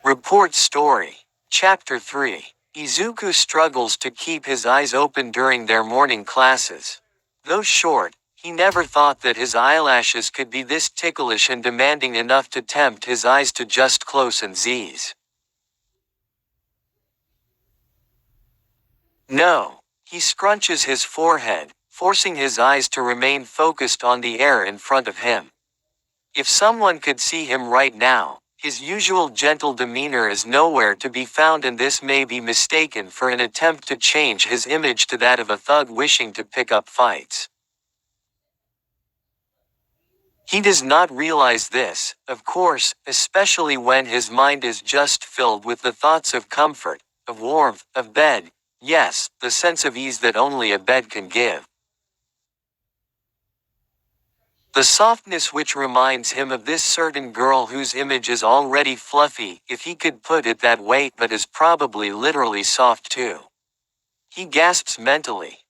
Report Story. Chapter 3. Izuku struggles to keep his eyes open during their morning classes. Though short, he never thought that his eyelashes could be this ticklish and demanding enough to tempt his eyes to just close and seize. No. He scrunches his forehead, forcing his eyes to remain focused on the air in front of him. If someone could see him right now, his usual gentle demeanor is nowhere to be found, and this may be mistaken for an attempt to change his image to that of a thug wishing to pick up fights. He does not realize this, of course, especially when his mind is just filled with the thoughts of comfort, of warmth, of bed, yes, the sense of ease that only a bed can give. The softness which reminds him of this certain girl whose image is already fluffy, if he could put it that way, but is probably literally soft too. He gasps mentally.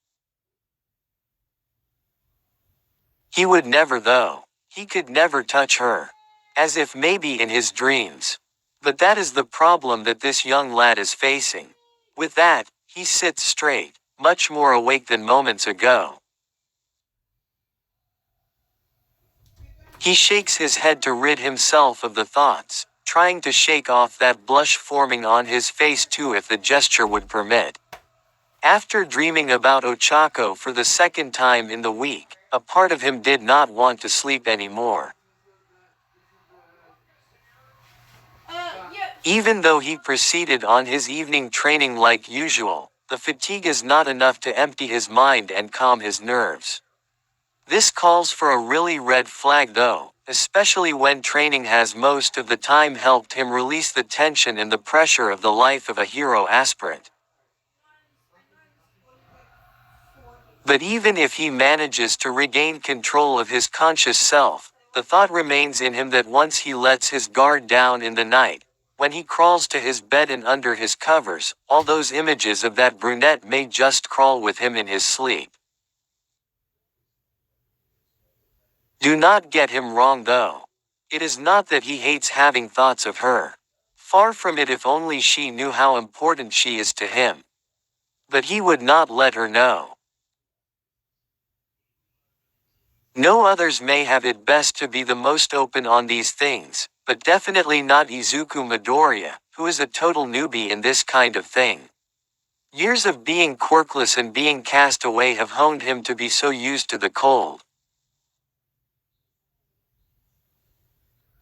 He would never though. He could never touch her. As if maybe in his dreams. But that is the problem that this young lad is facing. With that, he sits straight, much more awake than moments ago. He shakes his head to rid himself of the thoughts, trying to shake off that blush forming on his face too if the gesture would permit. After dreaming about Ochako for the second time in the week, a part of him did not want to sleep anymore. Even though he proceeded on his evening training like usual, the fatigue is not enough to empty his mind and calm his nerves. This calls for a really red flag though, especially when training has most of the time helped him release the tension and the pressure of the life of a hero aspirant. But even if he manages to regain control of his conscious self, the thought remains in him that once he lets his guard down in the night, when he crawls to his bed and under his covers, all those images of that brunette may just crawl with him in his sleep. Do not get him wrong though. It is not that he hates having thoughts of her. Far from it, if only she knew how important she is to him. But he would not let her know. No others may have it best to be the most open on these things, but definitely not Izuku Midoriya, who is a total newbie in this kind of thing. Years of being quirkless and being cast away have honed him to be so used to the cold.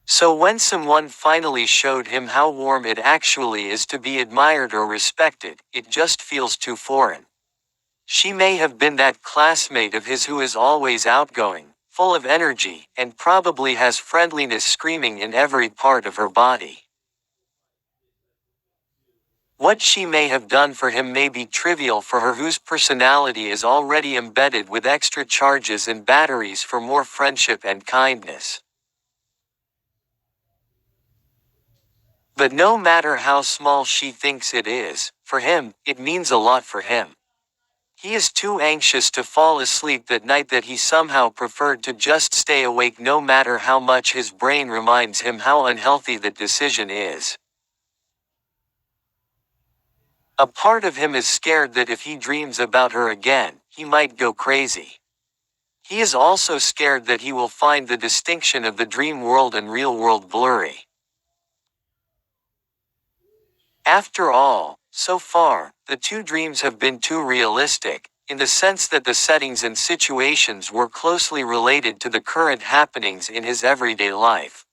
So when someone finally showed him how warm it actually is to be admired or respected, it just feels too foreign. She may have been that classmate of his who is always outgoing, full of energy, and probably has friendliness screaming in every part of her body. What she may have done for him may be trivial for her whose personality is already embedded with extra charges and batteries for more friendship and kindness. But no matter how small she thinks it is, for him, it means a lot for him. He is too anxious to fall asleep that night that he somehow preferred to just stay awake no matter how much his brain reminds him how unhealthy that decision is. A part of him is scared that if he dreams about her again, he might go crazy. He is also scared that he will find the distinction of the dream world and real world blurry. After all, so far, the two dreams have been too realistic, in the sense that the settings and situations were closely related to the current happenings in his everyday life.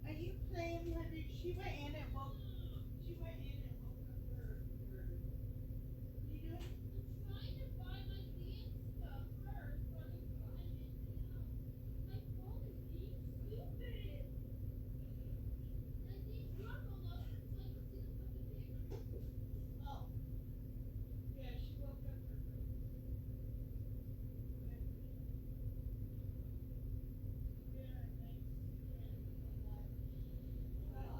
Are you playing with her? She went in and woke. She went in and woke up her. You doing? I'm trying to buy my dance stuff first, but I'm trying it now. My phone is being stupid. I think you're rolled up so I can see the fucking picture. Oh, yeah, she woke up her friend. Yeah, thanks. Yeah,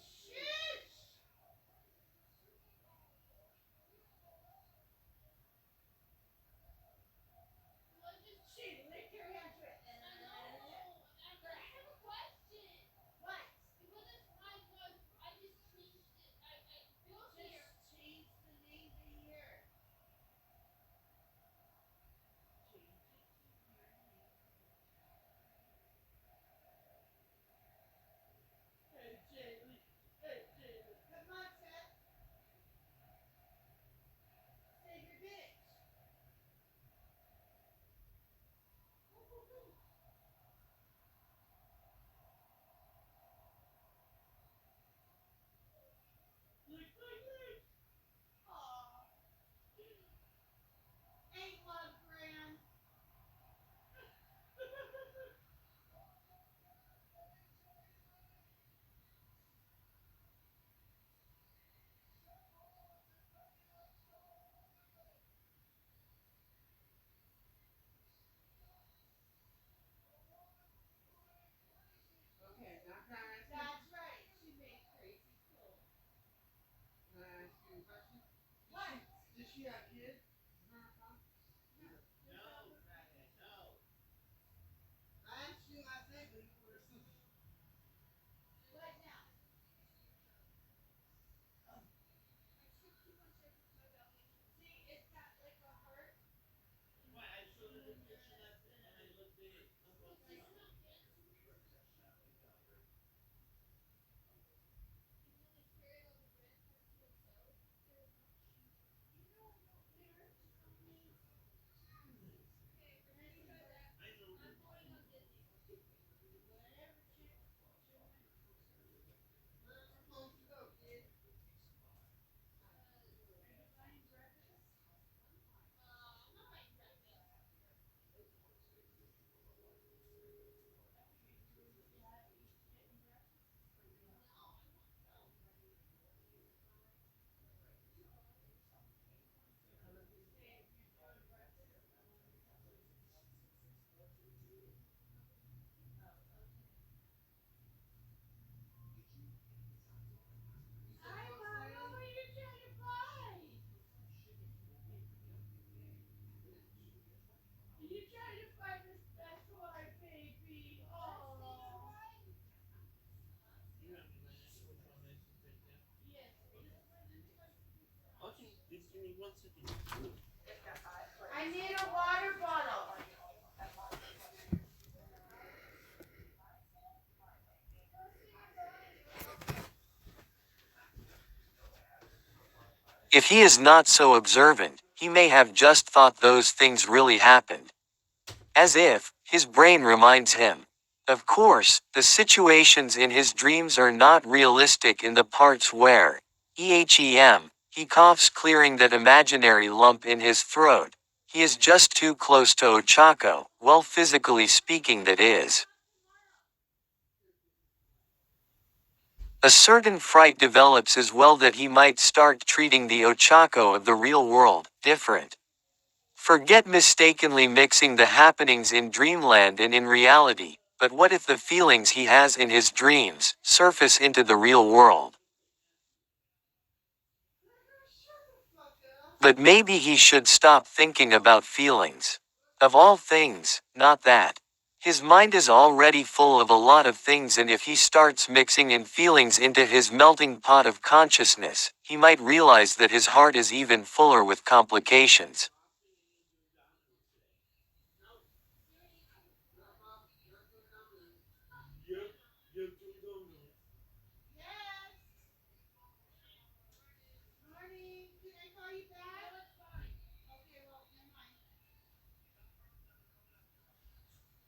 Shit! She licked her hand to it. What? Just change the name to here. Change it to your name. Hey, Jaylee. Hey, Jaylee. Come on, Seth. Say your bitch. Lick my leg. Aw. Ain't love, Gran. Okay, not crying. That's right. She made crazy cool. Can I ask you a question? What? Did she have kids? No. I asked you last night, but you were asleep. What now? See, it's got like a heart. Why? I showed her the picture last night and I looked big. Hi, Mama. What are you trying to find? Are you trying to find the special art, baby? Oh. Yes. Okay, just give me 1 second. I need a water bottle. If he is not so observant, he may have just thought those things really happened. As if, his brain reminds him. Of course, the situations in his dreams are not realistic in the parts where, he coughs, clearing that imaginary lump in his throat. He is just too close to Ochako, well, physically speaking, that is. A certain fright develops as well that he might start treating the Ochako of the real world different. Forget mistakenly mixing the happenings in dreamland and in reality, but what if the feelings he has in his dreams surface into the real world? But maybe he should stop thinking about feelings. Of all things, not that. His mind is already full of a lot of things, and if he starts mixing in feelings into his melting pot of consciousness, he might realize that his heart is even fuller with complications. Yep, yep, don't know. Yes. Morning. Can I call you back? No, it's fine. Okay, well, never mind.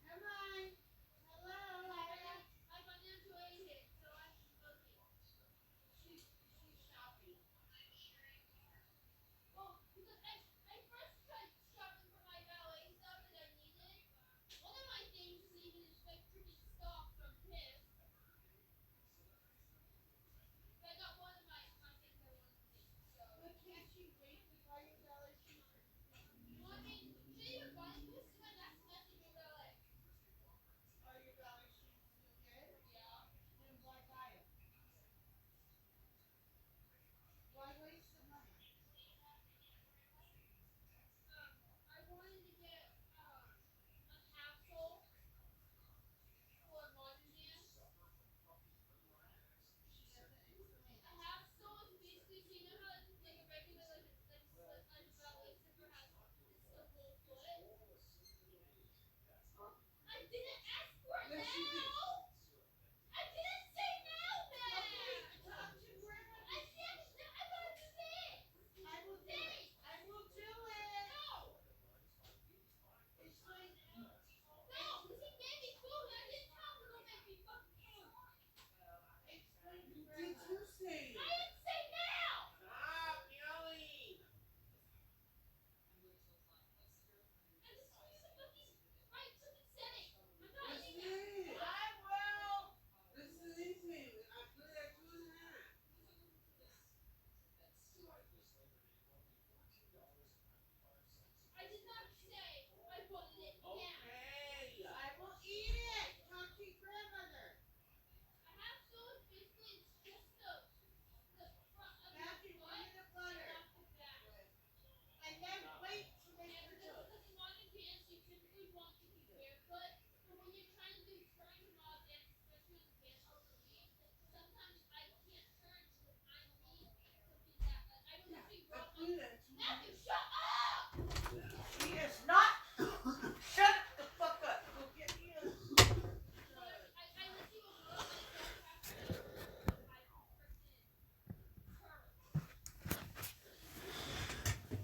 Never mind. Hello. She's shopping.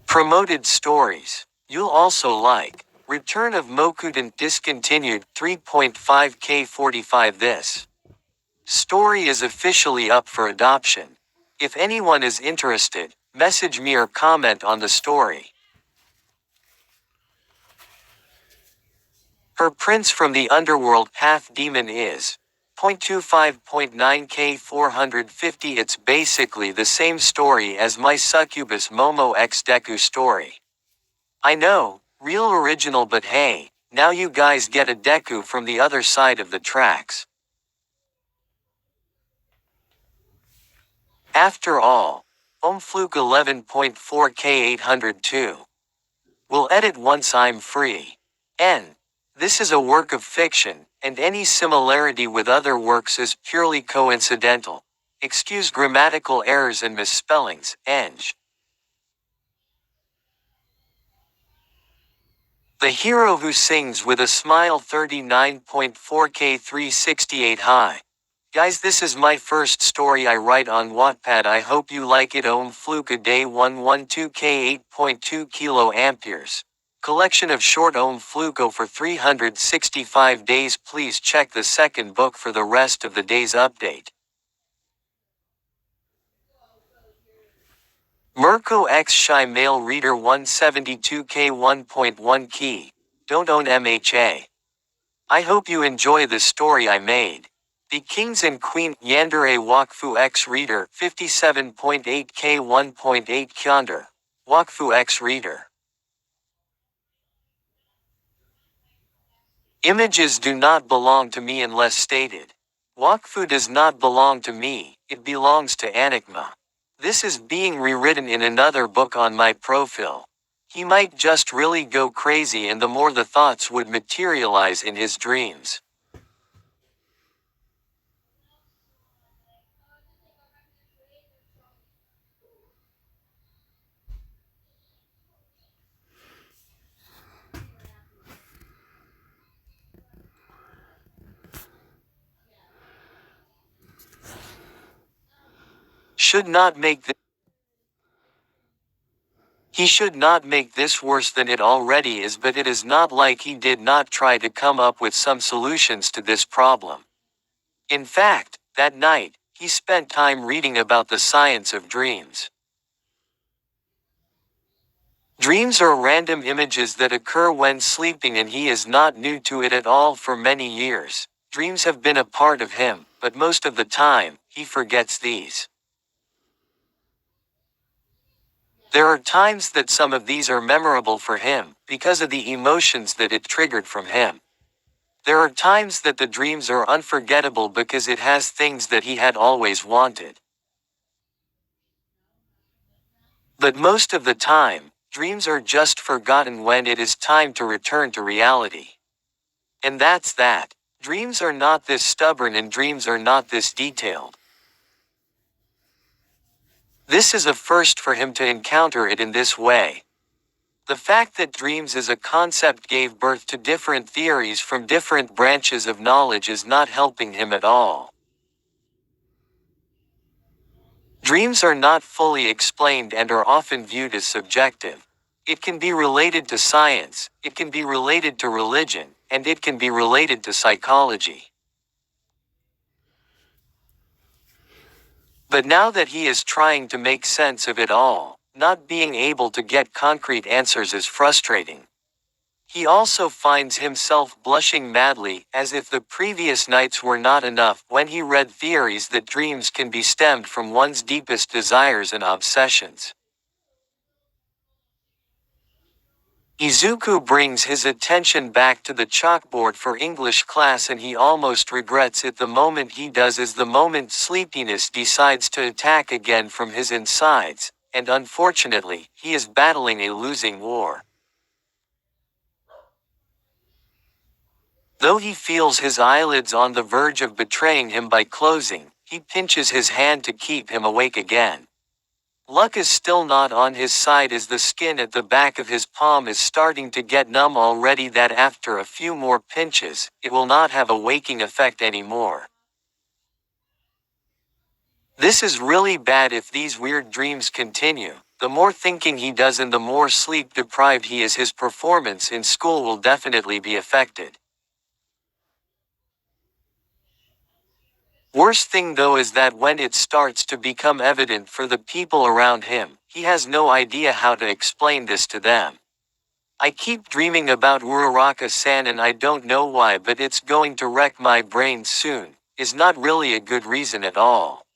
Promoted stories. You'll also like. Return of Mokuden discontinued 3.5K45. This story is officially up for adoption. If anyone is interested, message me or comment on the story. Her prince from the underworld half demon is 0.25.9K450. It's basically the same story as my succubus Momo X Deku story. I know, real original, but hey, now you guys get a Deku from the other side of the tracks. After all, Fluke 11.4K802. Will edit once I'm free. N. This is a work of fiction, and any similarity with other works is purely coincidental. Excuse grammatical errors and misspellings, Eng. The hero who sings with a smile 39.4K368. Hi. Guys, this is my first story I write on Wattpad. I hope you like it. Fluke a day 112K 8.2 kilo amperes. Collection of short Fluko for 365 days. Please check the second book for the rest of the day's update. Mirko X Shy Male Reader 172K 1.1 key. Don't own MHA. I hope you enjoy the story I made. The Kings and Queen Yandere Wakfu X Reader 57.8K 1.8 Kyonder. Wakfu X Reader. Images do not belong to me unless stated. Wakfu does not belong to me, it belongs to Enigma. This is being rewritten in another book on my profile. He might just really go crazy, and the more the thoughts would materialize in his dreams. He should not make this worse than it already is, but it is not like he did not try to come up with some solutions to this problem. In fact, that night, he spent time reading about the science of dreams. Dreams are random images that occur when sleeping, and he is not new to it at all. For many years, dreams have been a part of him, but most of the time, he forgets these. There are times that some of these are memorable for him, because of the emotions that it triggered from him. There are times that the dreams are unforgettable because it has things that he had always wanted. But most of the time, dreams are just forgotten when it is time to return to reality. And that's that. Dreams are not this stubborn, and dreams are not this detailed. This is a first for him to encounter it in this way. The fact that dreams as a concept gave birth to different theories from different branches of knowledge is not helping him at all. Dreams are not fully explained and are often viewed as subjective. It can be related to science, it can be related to religion, and it can be related to psychology. But now that he is trying to make sense of it all, not being able to get concrete answers is frustrating. He also finds himself blushing madly, as if the previous nights were not enough, when he read theories that dreams can be stemmed from one's deepest desires and obsessions. Izuku brings his attention back to the chalkboard for English class, and he almost regrets it the moment he does, as the moment sleepiness decides to attack again from his insides, and unfortunately, he is battling a losing war. Though he feels his eyelids on the verge of betraying him by closing, he pinches his hand to keep him awake again. Luck is still not on his side, as the skin at the back of his palm is starting to get numb already, that after a few more pinches, it will not have a waking effect anymore. This is really bad if these weird dreams continue, The more thinking he does and the more sleep deprived he is, his performance in school will definitely be affected. Worst thing though is that when it starts to become evident for the people around him, he has no idea how to explain this to them. I keep dreaming about Uraraka-san and I don't know why, but it's going to wreck my brain soon, is not really a good reason at all.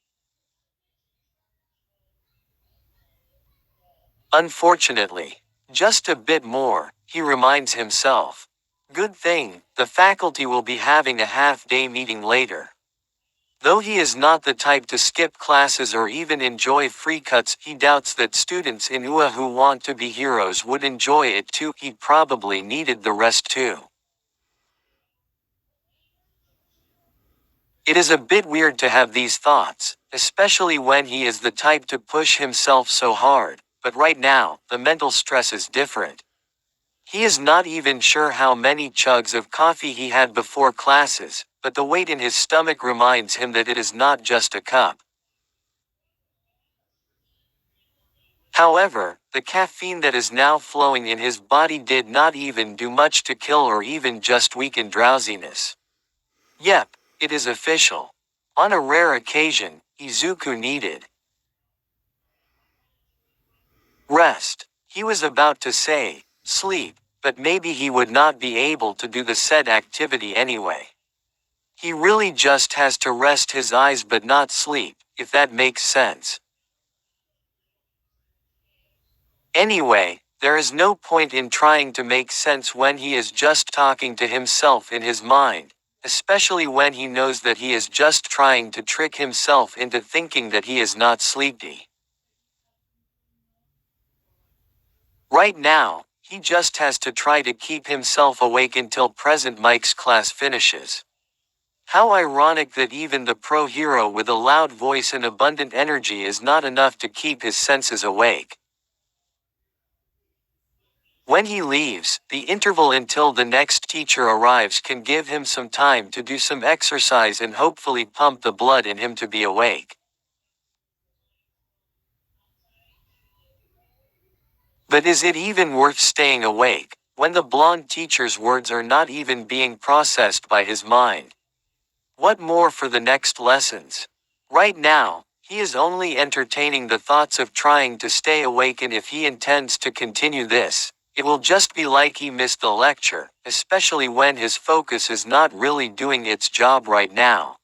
Unfortunately. Just a bit more, he reminds himself. Good thing, the faculty will be having a half-day meeting later. Though he is not the type to skip classes or even enjoy free cuts, he doubts that students in UA who want to be heroes would enjoy it too. He probably needed the rest too. It is a bit weird to have these thoughts, especially when he is the type to push himself so hard, but right now, the mental stress is different. He is not even sure how many chugs of coffee he had before classes, but the weight in his stomach reminds him that it is not just a cup. However, the caffeine that is now flowing in his body did not even do much to kill or even just weaken drowsiness. Yep, it is official. On a rare occasion, Izuku needed rest. He was about to say, sleep, but maybe he would not be able to do the said activity anyway. He really just has to rest his eyes but not sleep, if that makes sense. Anyway, there is no point in trying to make sense when he is just talking to himself in his mind, especially when he knows that he is just trying to trick himself into thinking that he is not sleepy. Right now, he just has to try to keep himself awake until present Mike's class finishes. How ironic that even the pro hero with a loud voice and abundant energy is not enough to keep his senses awake. When he leaves, the interval until the next teacher arrives can give him some time to do some exercise and hopefully pump the blood in him to be awake. But is it even worth staying awake, when the blonde teacher's words are not even being processed by his mind? What more for the next lessons? Right now, he is only entertaining the thoughts of trying to stay awake, and if he intends to continue this, it will just be like he missed the lecture, especially when his focus is not really doing its job right now.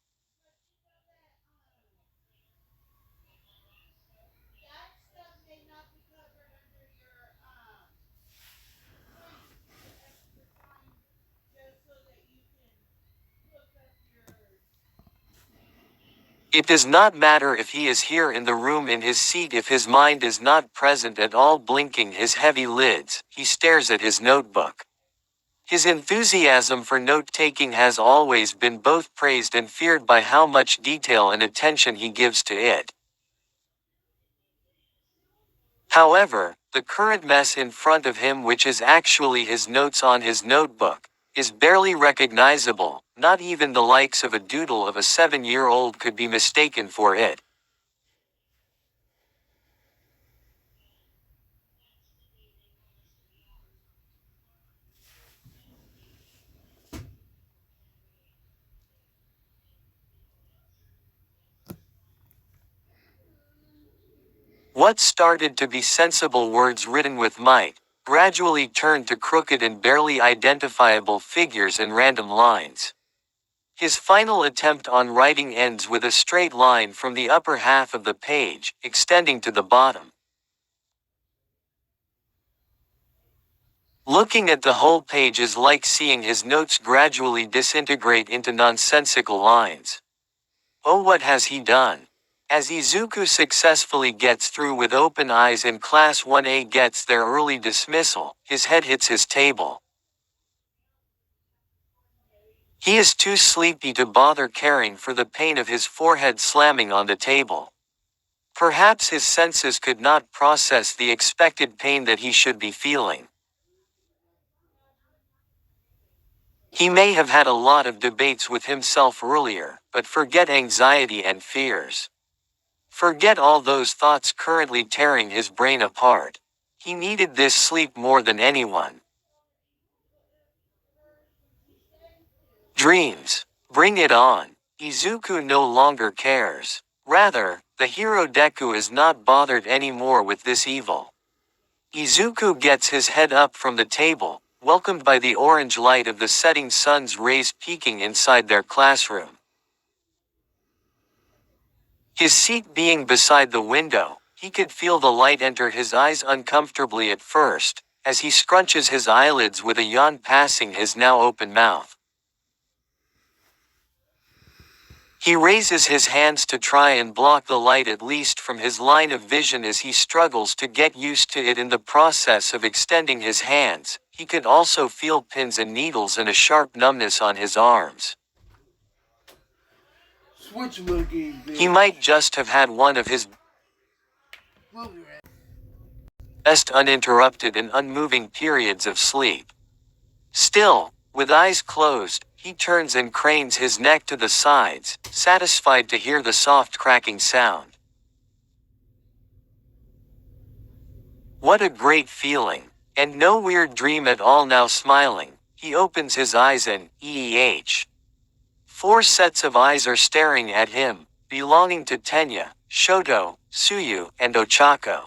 That stuff may not be covered under your thing. The extra time just so that you can look up your. It does not matter if he is here in the room in his seat, if his mind is not present at all. Blinking his heavy lids, he stares at his notebook. His enthusiasm for note-taking has always been both praised and feared by how much detail and attention he gives to it. However, the current mess in front of him, which is actually his notes on his notebook, is barely recognizable. Not even the likes of a doodle of a 7-year-old could be mistaken for it. What started to be sensible words written with might, gradually turned to crooked and barely identifiable figures and random lines. His final attempt on writing ends with a straight line from the upper half of the page, extending to the bottom. Looking at the whole page is like seeing his notes gradually disintegrate into nonsensical lines. Oh, what has he done? As Izuku successfully gets through with open eyes and Class 1A gets their early dismissal, his head hits his table. He is too sleepy to bother caring for the pain of his forehead slamming on the table. Perhaps his senses could not process the expected pain that he should be feeling. He may have had a lot of debates with himself earlier, but forget anxiety and fears. Forget all those thoughts currently tearing his brain apart. He needed this sleep more than anyone. Dreams. Bring it on. Izuku no longer cares. Rather, the hero Deku is not bothered anymore with this evil. Izuku gets his head up from the table, welcomed by the orange light of the setting sun's rays peeking inside their classroom. His seat being beside the window, he could feel the light enter his eyes uncomfortably at first, as he scrunches his eyelids with a yawn passing his now open mouth. He raises his hands to try and block the light at least from his line of vision as he struggles to get used to it. In the process of extending his hands, he could also feel pins and needles and a sharp numbness on his arms. Switch looking. He might just have had one of his best uninterrupted and unmoving periods of sleep. Still, with eyes closed, he turns and cranes his neck to the sides, satisfied to hear the soft cracking sound. What a great feeling. And no weird dream at all. Now smiling, he opens his eyes and, 4 sets of eyes are staring at him, belonging to Tenya, Shoto, Tsuyu, and Ochako.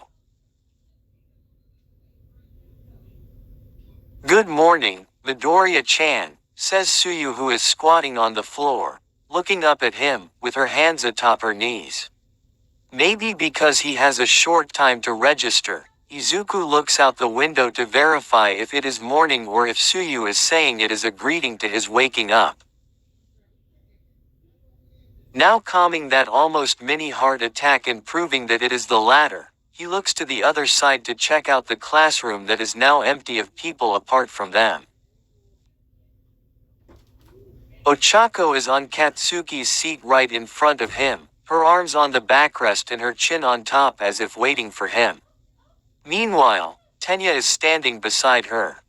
Good morning, Midoriya-chan, says Tsuyu, who is squatting on the floor, looking up at him, with her hands atop her knees. Maybe because he has a short time to register, Izuku looks out the window to verify if it is morning or if Tsuyu is saying it as a greeting to his waking up. Now calming that almost mini heart attack and proving that it is the latter, he looks to the other side to check out the classroom that is now empty of people apart from them. Ochako is on Katsuki's seat right in front of him, her arms on the backrest and her chin on top as if waiting for him. Meanwhile, Tenya is standing beside her.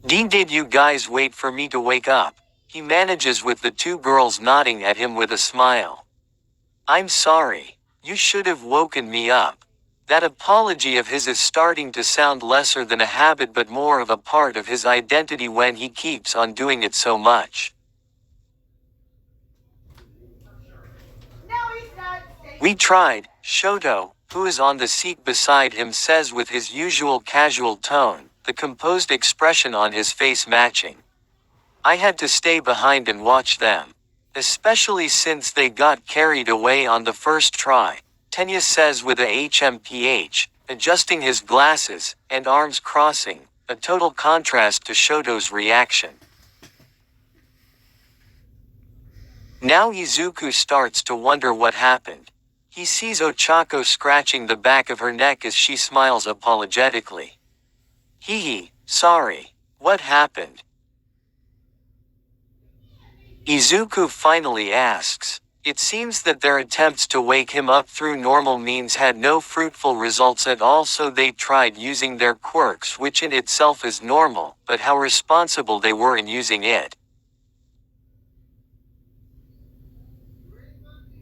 Did you guys wait for me to wake up? He manages with the 2 girls nodding at him with a smile. I'm sorry. You should have woken me up. That apology of his is starting to sound lesser than a habit but more of a part of his identity when he keeps on doing it so much. No, he's not. We tried, Shoto, who is on the seat beside him, says with his usual casual tone, the composed expression on his face matching. I had to stay behind and watch them. Especially since they got carried away on the first try, Tenya says with a HMPH, adjusting his glasses, and arms crossing, a total contrast to Shoto's reaction. Now Izuku starts to wonder what happened. He sees Ochako scratching the back of her neck as she smiles apologetically. Hee, sorry. What happened? Izuku finally asks. It seems that their attempts to wake him up through normal means had no fruitful results at all, so they tried using their quirks, which in itself is normal, but how responsible they were in using it.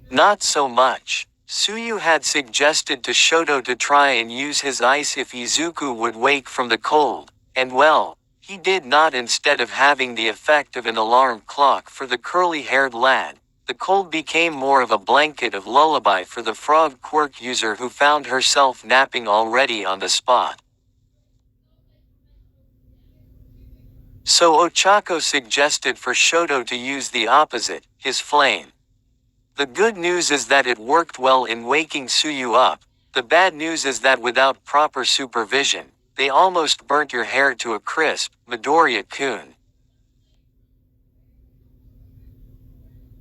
Not so much. Tsuyu had suggested to Shoto to try and use his ice if Izuku would wake from the cold, and well, he did not. Instead of having the effect of an alarm clock for the curly-haired lad, the cold became more of a blanket of lullaby for the frog quirk user who found herself napping already on the spot. So Ochako suggested for Shoto to use the opposite, his flame. The good news is that it worked well in waking Tsuyu up. The bad news is that without proper supervision, they almost burnt your hair to a crisp, Midoriya-kun.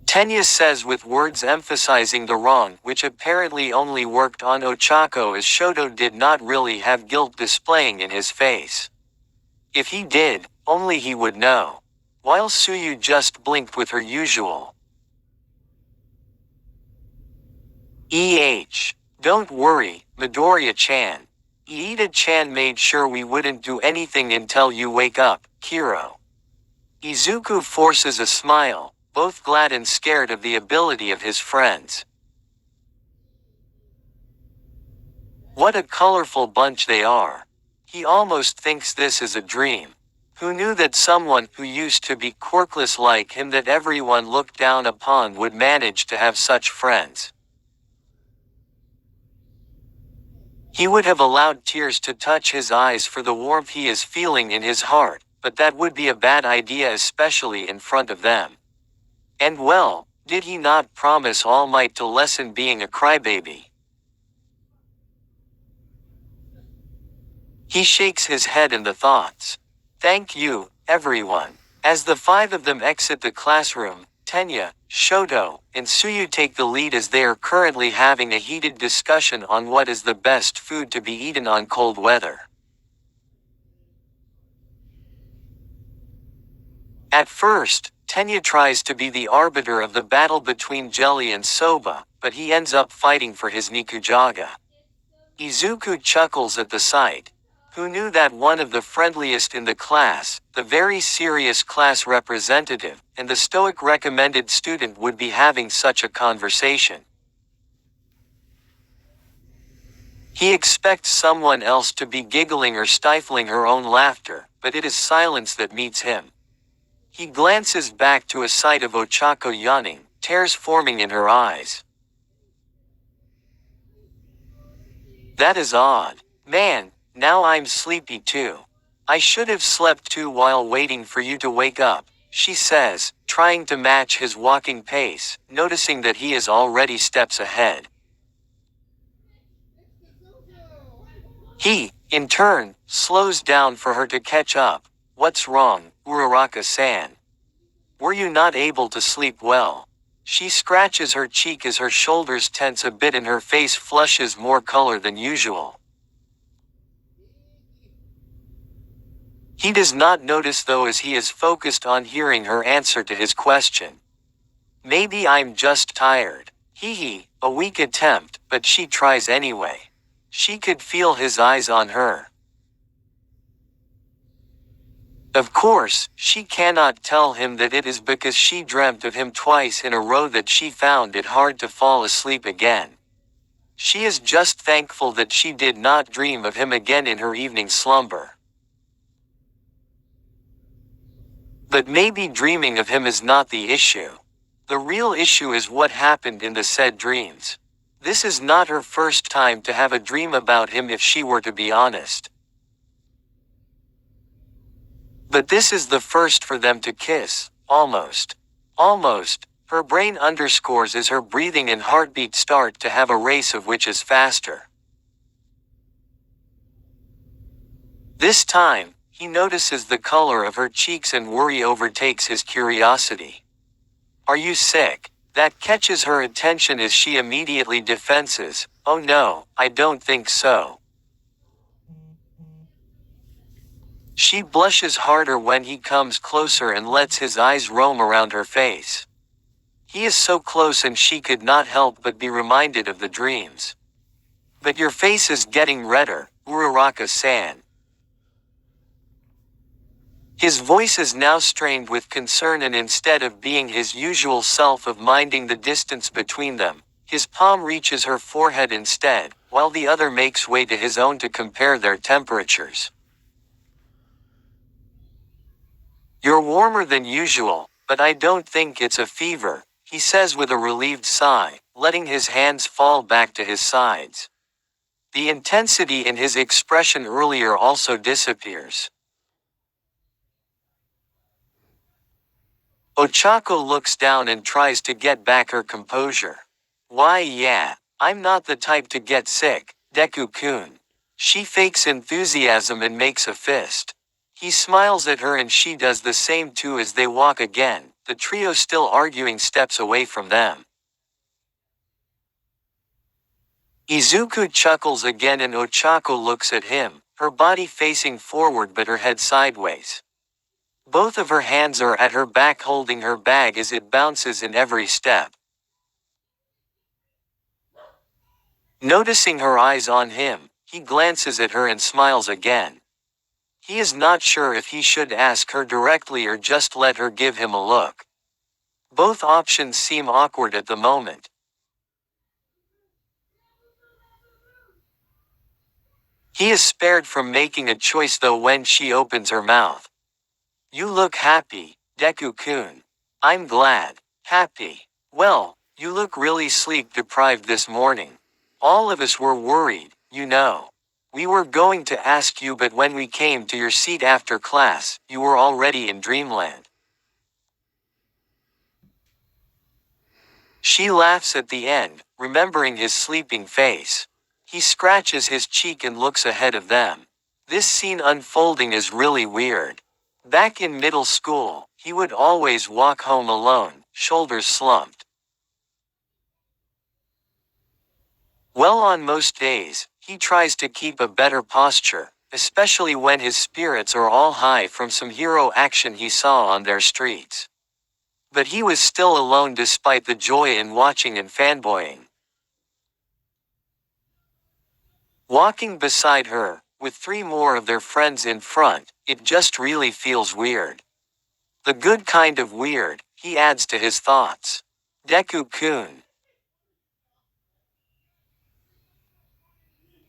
Tenya says with words emphasizing the wrong, which apparently only worked on Ochako as Shoto did not really have guilt displaying in his face. If he did, only he would know. While Tsuyu just blinked with her usual Don't worry, Midoriya-chan. Iida-chan made sure we wouldn't do anything until you wake up, Kiro. Izuku forces a smile, both glad and scared of the ability of his friends. What a colorful bunch they are. He almost thinks this is a dream. Who knew that someone who used to be quirkless like him that everyone looked down upon would manage to have such friends? He would have allowed tears to touch his eyes for the warmth he is feeling in his heart, but that would be a bad idea, especially in front of them. And well, did he not promise All Might to lessen being a crybaby? He shakes his head in the thoughts. Thank you, everyone. As the five of them exit the classroom, Tenya, Shoto, and Suyu take the lead as they are currently having a heated discussion on what is the best food to be eaten on cold weather. At first, Tenya tries to be the arbiter of the battle between Jelly and Soba, but he ends up fighting for his Nikujaga. Izuku chuckles at the sight. Who knew that one of the friendliest in the class, the very serious class representative, and the stoic recommended student would be having such a conversation? He expects someone else to be giggling or stifling her own laughter, but it is silence that meets him. He glances back to a sight of Ochako yawning, tears forming in her eyes. That is odd. Man, now I'm sleepy too. I should have slept too while waiting for you to wake up, she says, trying to match his walking pace, noticing that he is already steps ahead. He, in turn, slows down for her to catch up. What's wrong, Uraraka-san? Were you not able to sleep well? She scratches her cheek as her shoulders tense a bit and her face flushes more color than usual. He does not notice though as he is focused on hearing her answer to his question. Maybe I'm just tired. Hee, a weak attempt, but she tries anyway. She could feel his eyes on her. Of course, she cannot tell him that it is because she dreamt of him twice in a row that she found it hard to fall asleep again. She is just thankful that she did not dream of him again in her evening slumber. But maybe dreaming of him is not the issue. The real issue is what happened in the said dreams. This is not her first time to have a dream about him if she were to be honest. But this is the first for them to kiss, almost. Almost, her brain underscores as her breathing and heartbeat start to have a race of which is faster. This time, he notices the color of her cheeks and worry overtakes his curiosity. Are you sick? That catches her attention as she immediately defenses, oh no, I don't think so. She blushes harder when he comes closer and lets his eyes roam around her face. He is so close and she could not help but be reminded of the dreams. But your face is getting redder, Uraraka-san. His voice is now strained with concern and instead of being his usual self of minding the distance between them, his palm reaches her forehead instead, while the other makes way to his own to compare their temperatures. You're warmer than usual, but I don't think it's a fever, he says with a relieved sigh, letting his hands fall back to his sides. The intensity in his expression earlier also disappears. Ochako looks down and tries to get back her composure. Why yeah, I'm not the type to get sick, Deku-kun. She fakes enthusiasm and makes a fist. He smiles at her and she does the same too as they walk again, the trio still arguing steps away from them. Izuku chuckles again and Ochako looks at him, her body facing forward but her head sideways. Both of her hands are at her back holding her bag as it bounces in every step. Noticing her eyes on him, he glances at her and smiles again. He is not sure if he should ask her directly or just let her give him a look. Both options seem awkward at the moment. He is spared from making a choice though when she opens her mouth. You look happy, Deku-kun. I'm glad. Happy. Well, you look really sleep deprived this morning. All of us were worried, you know. We were going to ask you but when we came to your seat after class, you were already in dreamland. She laughs at the end, remembering his sleeping face. He scratches his cheek and looks ahead of them. This scene unfolding is really weird. Back in middle school, he would always walk home alone, shoulders slumped. Well, on most days, he tries to keep a better posture, especially when his spirits are all high from some hero action he saw on their streets. But he was still alone despite the joy in watching and fanboying. Walking beside her, with three more of their friends in front, it just really feels weird. The good kind of weird, he adds to his thoughts. Deku-kun.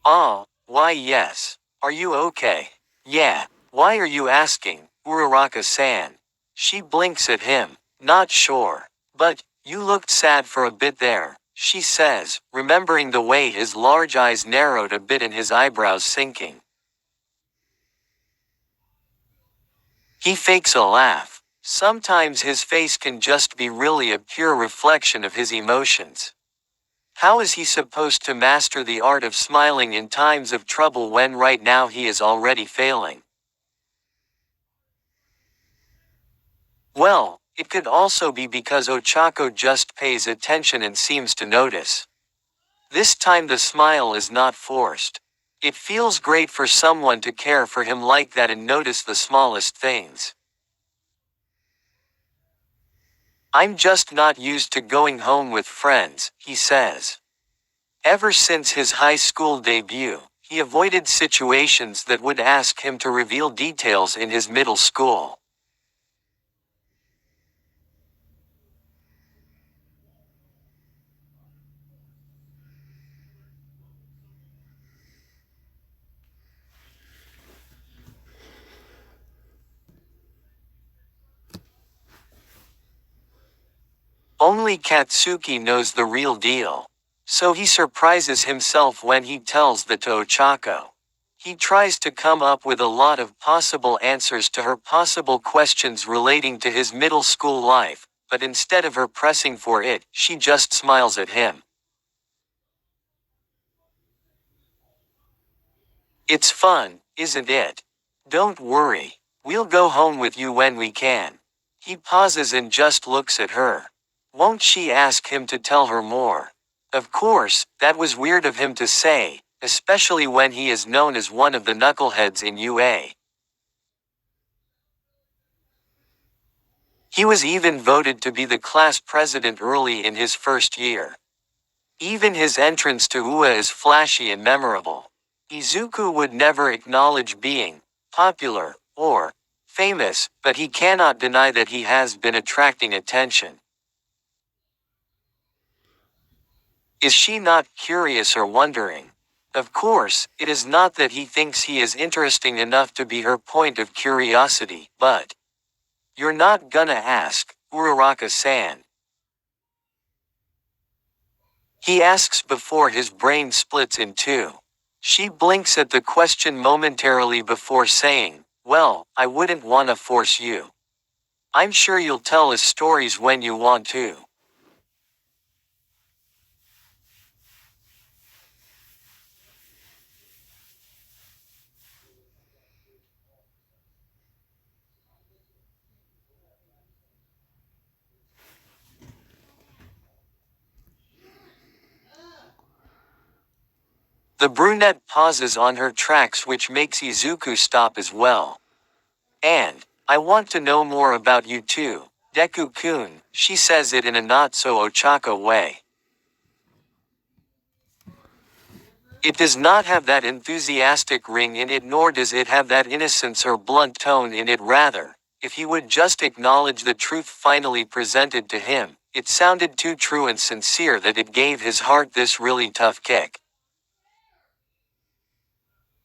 Ah, why yes. Are you okay? Yeah. Why are you asking, Uraraka-san? She blinks at him. Not sure. But, you looked sad for a bit there, she says, remembering the way his large eyes narrowed a bit and his eyebrows sinking. He fakes a laugh. Sometimes his face can just be really a pure reflection of his emotions. How is he supposed to master the art of smiling in times of trouble when right now he is already failing? Well, it could also be because Ochako just pays attention and seems to notice. This time the smile is not forced. It feels great for someone to care for him like that and notice the smallest things. I'm just not used to going home with friends, he says. Ever since his high school debut, he avoided situations that would ask him to reveal details in his middle school. Only Katsuki knows the real deal. So he surprises himself when he tells that to Ochako. He tries to come up with a lot of possible answers to her possible questions relating to his middle school life, but instead of her pressing for it, she just smiles at him. It's fun, isn't it? Don't worry. We'll go home with you when we can. He pauses and just looks at her. Won't she ask him to tell her more? Of course, that was weird of him to say, especially when he is known as one of the knuckleheads in UA. He was even voted to be the class president early in his first year. Even his entrance to UA is flashy and memorable. Izuku would never acknowledge being popular or famous, but he cannot deny that he has been attracting attention. Is she not curious or wondering? Of course, it is not that he thinks he is interesting enough to be her point of curiosity, but you're not gonna ask, Uraraka-san. He asks before his brain splits in two. She blinks at the question momentarily before saying, well, I wouldn't wanna force you. I'm sure you'll tell us stories when you want to. The brunette pauses on her tracks which makes Izuku stop as well. And, I want to know more about you too, Deku-kun, she says it in a not-so-Ochako way. It does not have that enthusiastic ring in it nor does it have that innocence or blunt tone in it rather, if he would just acknowledge the truth finally presented to him. It sounded too true and sincere that it gave his heart this really tough kick.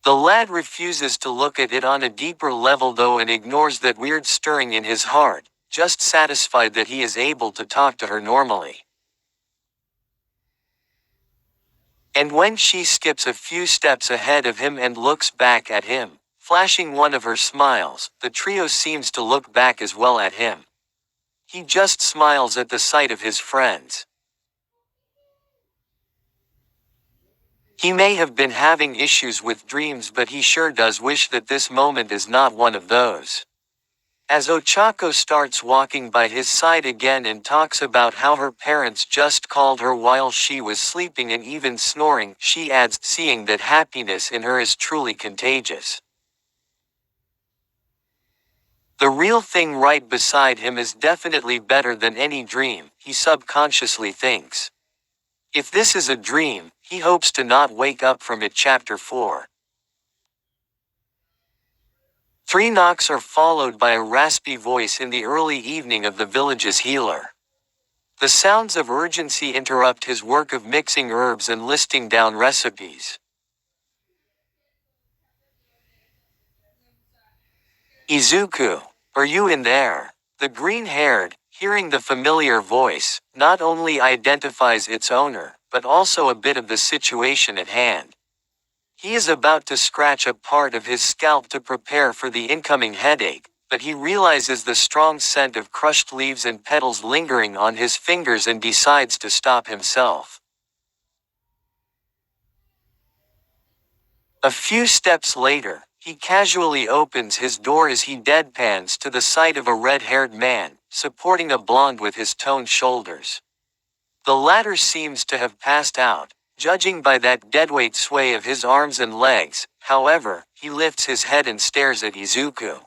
The lad refuses to look at it on a deeper level though and ignores that weird stirring in his heart, just satisfied that he is able to talk to her normally. And when she skips a few steps ahead of him and looks back at him, flashing one of her smiles, the trio seems to look back as well at him. He just smiles at the sight of his friends. He may have been having issues with dreams, but he sure does wish that this moment is not one of those. As Ochako starts walking by his side again and talks about how her parents just called her while she was sleeping and even snoring, she adds, seeing that happiness in her is truly contagious. The real thing right beside him is definitely better than any dream, he subconsciously thinks. If this is a dream, he hopes to not wake up from it. Chapter 4. 3 knocks are followed by a raspy voice in the early evening of the village's healer. The sounds of urgency interrupt his work of mixing herbs and listing down recipes. Izuku, are you in there? The green-haired, hearing the familiar voice, not only identifies its owner, but also a bit of the situation at hand. He is about to scratch a part of his scalp to prepare for the incoming headache, but he realizes the strong scent of crushed leaves and petals lingering on his fingers and decides to stop himself. A few steps later, he casually opens his door as he deadpans to the sight of a red-haired man, supporting a blonde with his toned shoulders. The latter seems to have passed out, judging by that deadweight sway of his arms and legs. However, he lifts his head and stares at Izuku.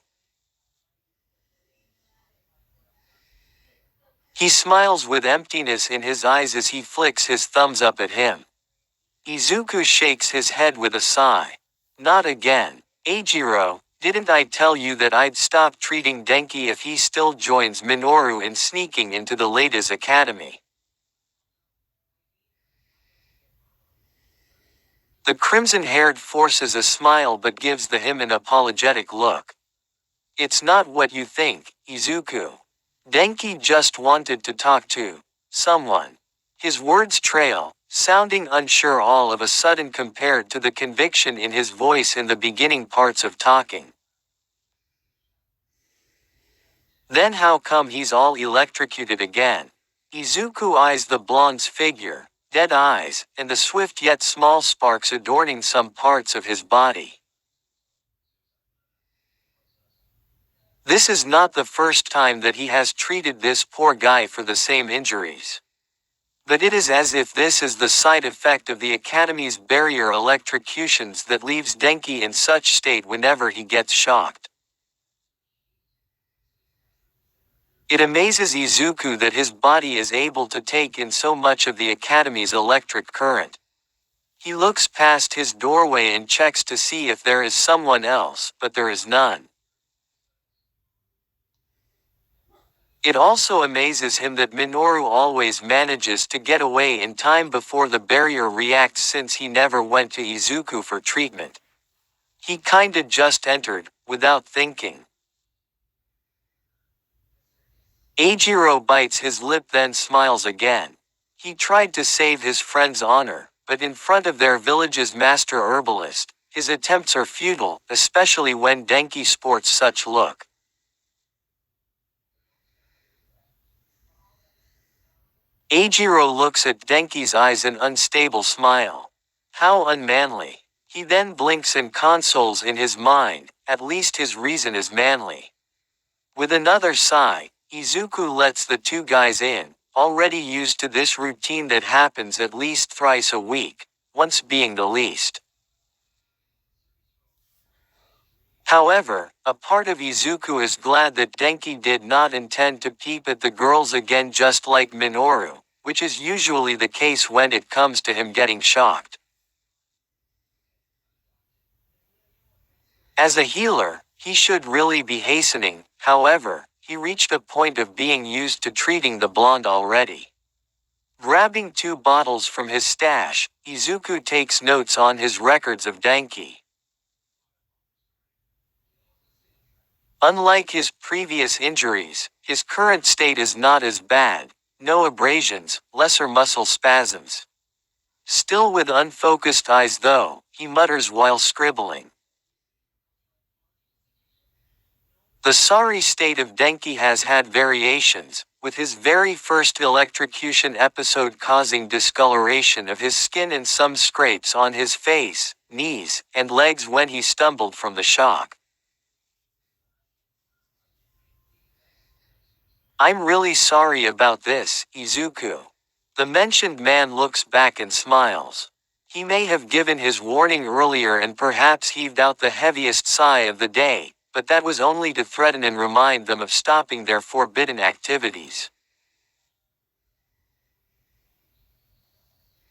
He smiles with emptiness in his eyes as he flicks his thumbs up at him. Izuku shakes his head with a sigh. Not again. Eijiro, didn't I tell you that I'd stop treating Denki if he still joins Minoru in sneaking into the ladies' academy? The crimson-haired forces a smile but gives him an apologetic look. It's not what you think, Izuku. Denki just wanted to talk to someone. His words trail, sounding unsure all of a sudden compared to the conviction in his voice in the beginning parts of talking. Then how come he's all electrocuted again? Izuku eyes the blonde's figure, dead eyes, and the swift yet small sparks adorning some parts of his body. This is not the first time that he has treated this poor guy for the same injuries. But it is as if this is the side effect of the Academy's barrier electrocutions that leaves Denki in such state whenever he gets shocked. It amazes Izuku that his body is able to take in so much of the Academy's electric current. He looks past his doorway and checks to see if there is someone else, but there is none. It also amazes him that Minoru always manages to get away in time before the barrier reacts, since he never went to Izuku for treatment. He kinda just entered, without thinking. Eijiro bites his lip then smiles again. He tried to save his friend's honor, but in front of their village's master herbalist, his attempts are futile, especially when Denki sports such look. Eijiro looks at Denki's eyes an unstable smile. How unmanly. He then blinks and consoles in his mind, at least his reason is manly. With another sigh, Izuku lets the 2 guys in, already used to this routine that happens at least thrice a week, once being the least. However, a part of Izuku is glad that Denki did not intend to peep at the girls again, just like Minoru, which is usually the case when it comes to him getting shocked. As a healer, He should really be hastening, however, he reached a point of being used to treating the blonde already. Grabbing 2 bottles from his stash, Izuku takes notes on his records of Denki. Unlike his previous injuries, his current state is not as bad, no abrasions, lesser muscle spasms. Still with unfocused eyes though, he mutters while scribbling. The sorry state of Denki has had variations, with his very first electrocution episode causing discoloration of his skin and some scrapes on his face, knees, and legs when he stumbled from the shock. I'm really sorry about this, Izuku. The mentioned man looks back and smiles. He may have given his warning earlier and perhaps heaved out the heaviest sigh of the day, but that was only to threaten and remind them of stopping their forbidden activities.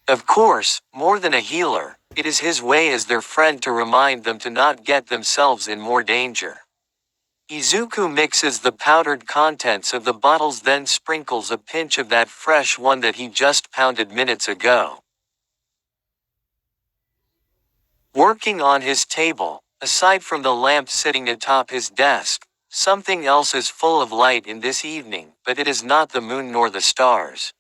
Of course, more than a healer, it is his way as their friend to remind them to not get themselves in more danger. Izuku mixes the powdered contents of the bottles, then sprinkles a pinch of that fresh one that he just pounded minutes ago. Working on his table, aside from the lamp sitting atop his desk, something else is full of light in this evening, but it is not the moon nor the stars.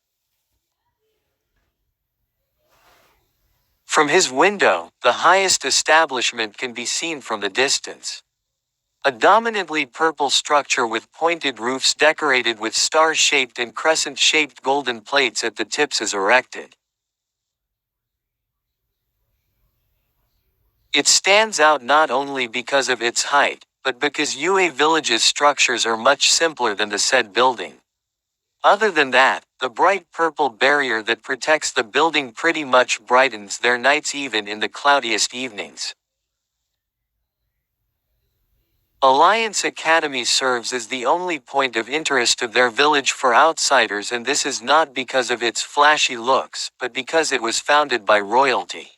From his window, the highest establishment can be seen from the distance. A dominantly purple structure with pointed roofs decorated with star-shaped and crescent-shaped golden plates at the tips is erected. It stands out not only because of its height, but because Yue Village's structures are much simpler than the said building. Other than that, the bright purple barrier that protects the building pretty much brightens their nights even in the cloudiest evenings. Alliance Academy serves as the only point of interest of their village for outsiders, and this is not because of its flashy looks, but because it was founded by royalty.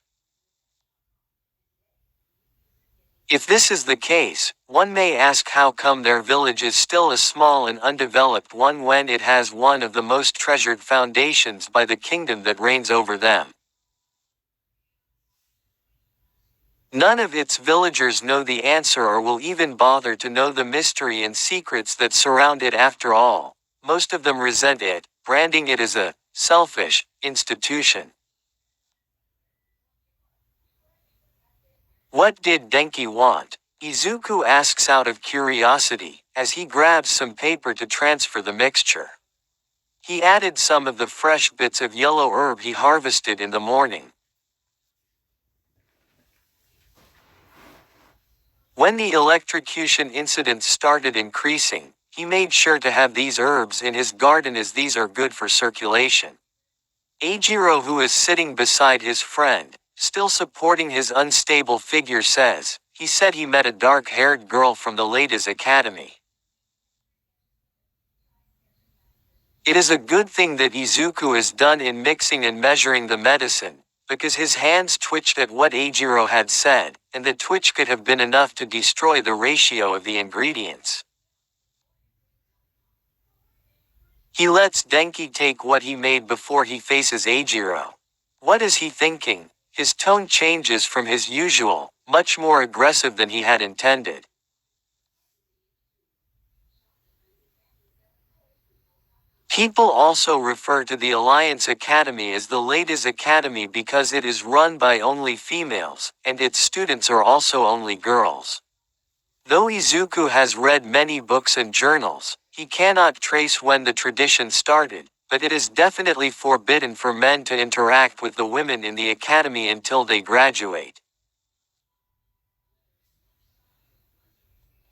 If this is the case, one may ask how come their village is still a small and undeveloped one when it has one of the most treasured foundations by the kingdom that reigns over them. None of its villagers know the answer or will even bother to know the mystery and secrets that surround it after all. Most of them resent it, branding it as a selfish institution. What did Denki want? Izuku asks out of curiosity, as he grabs some paper to transfer the mixture. He added some of the fresh bits of yellow herb he harvested in the morning. When the electrocution incidents started increasing, he made sure to have these herbs in his garden as these are good for circulation. Eijiro, who is sitting beside his friend, still supporting his unstable figure, says, he said he met a dark-haired girl from the Ladies' Academy. It is a good thing that Izuku is done in mixing and measuring the medicine, because his hands twitched at what Eijiro had said, and the twitch could have been enough to destroy the ratio of the ingredients. He lets Denki take what he made before he faces Eijiro. What is he thinking? His tone changes from his usual, much more aggressive than he had intended. People also refer to the Alliance Academy as the Ladies' Academy because it is run by only females, and its students are also only girls. Though Izuku has read many books and journals, he cannot trace when the tradition started, but it is definitely forbidden for men to interact with the women in the academy until they graduate.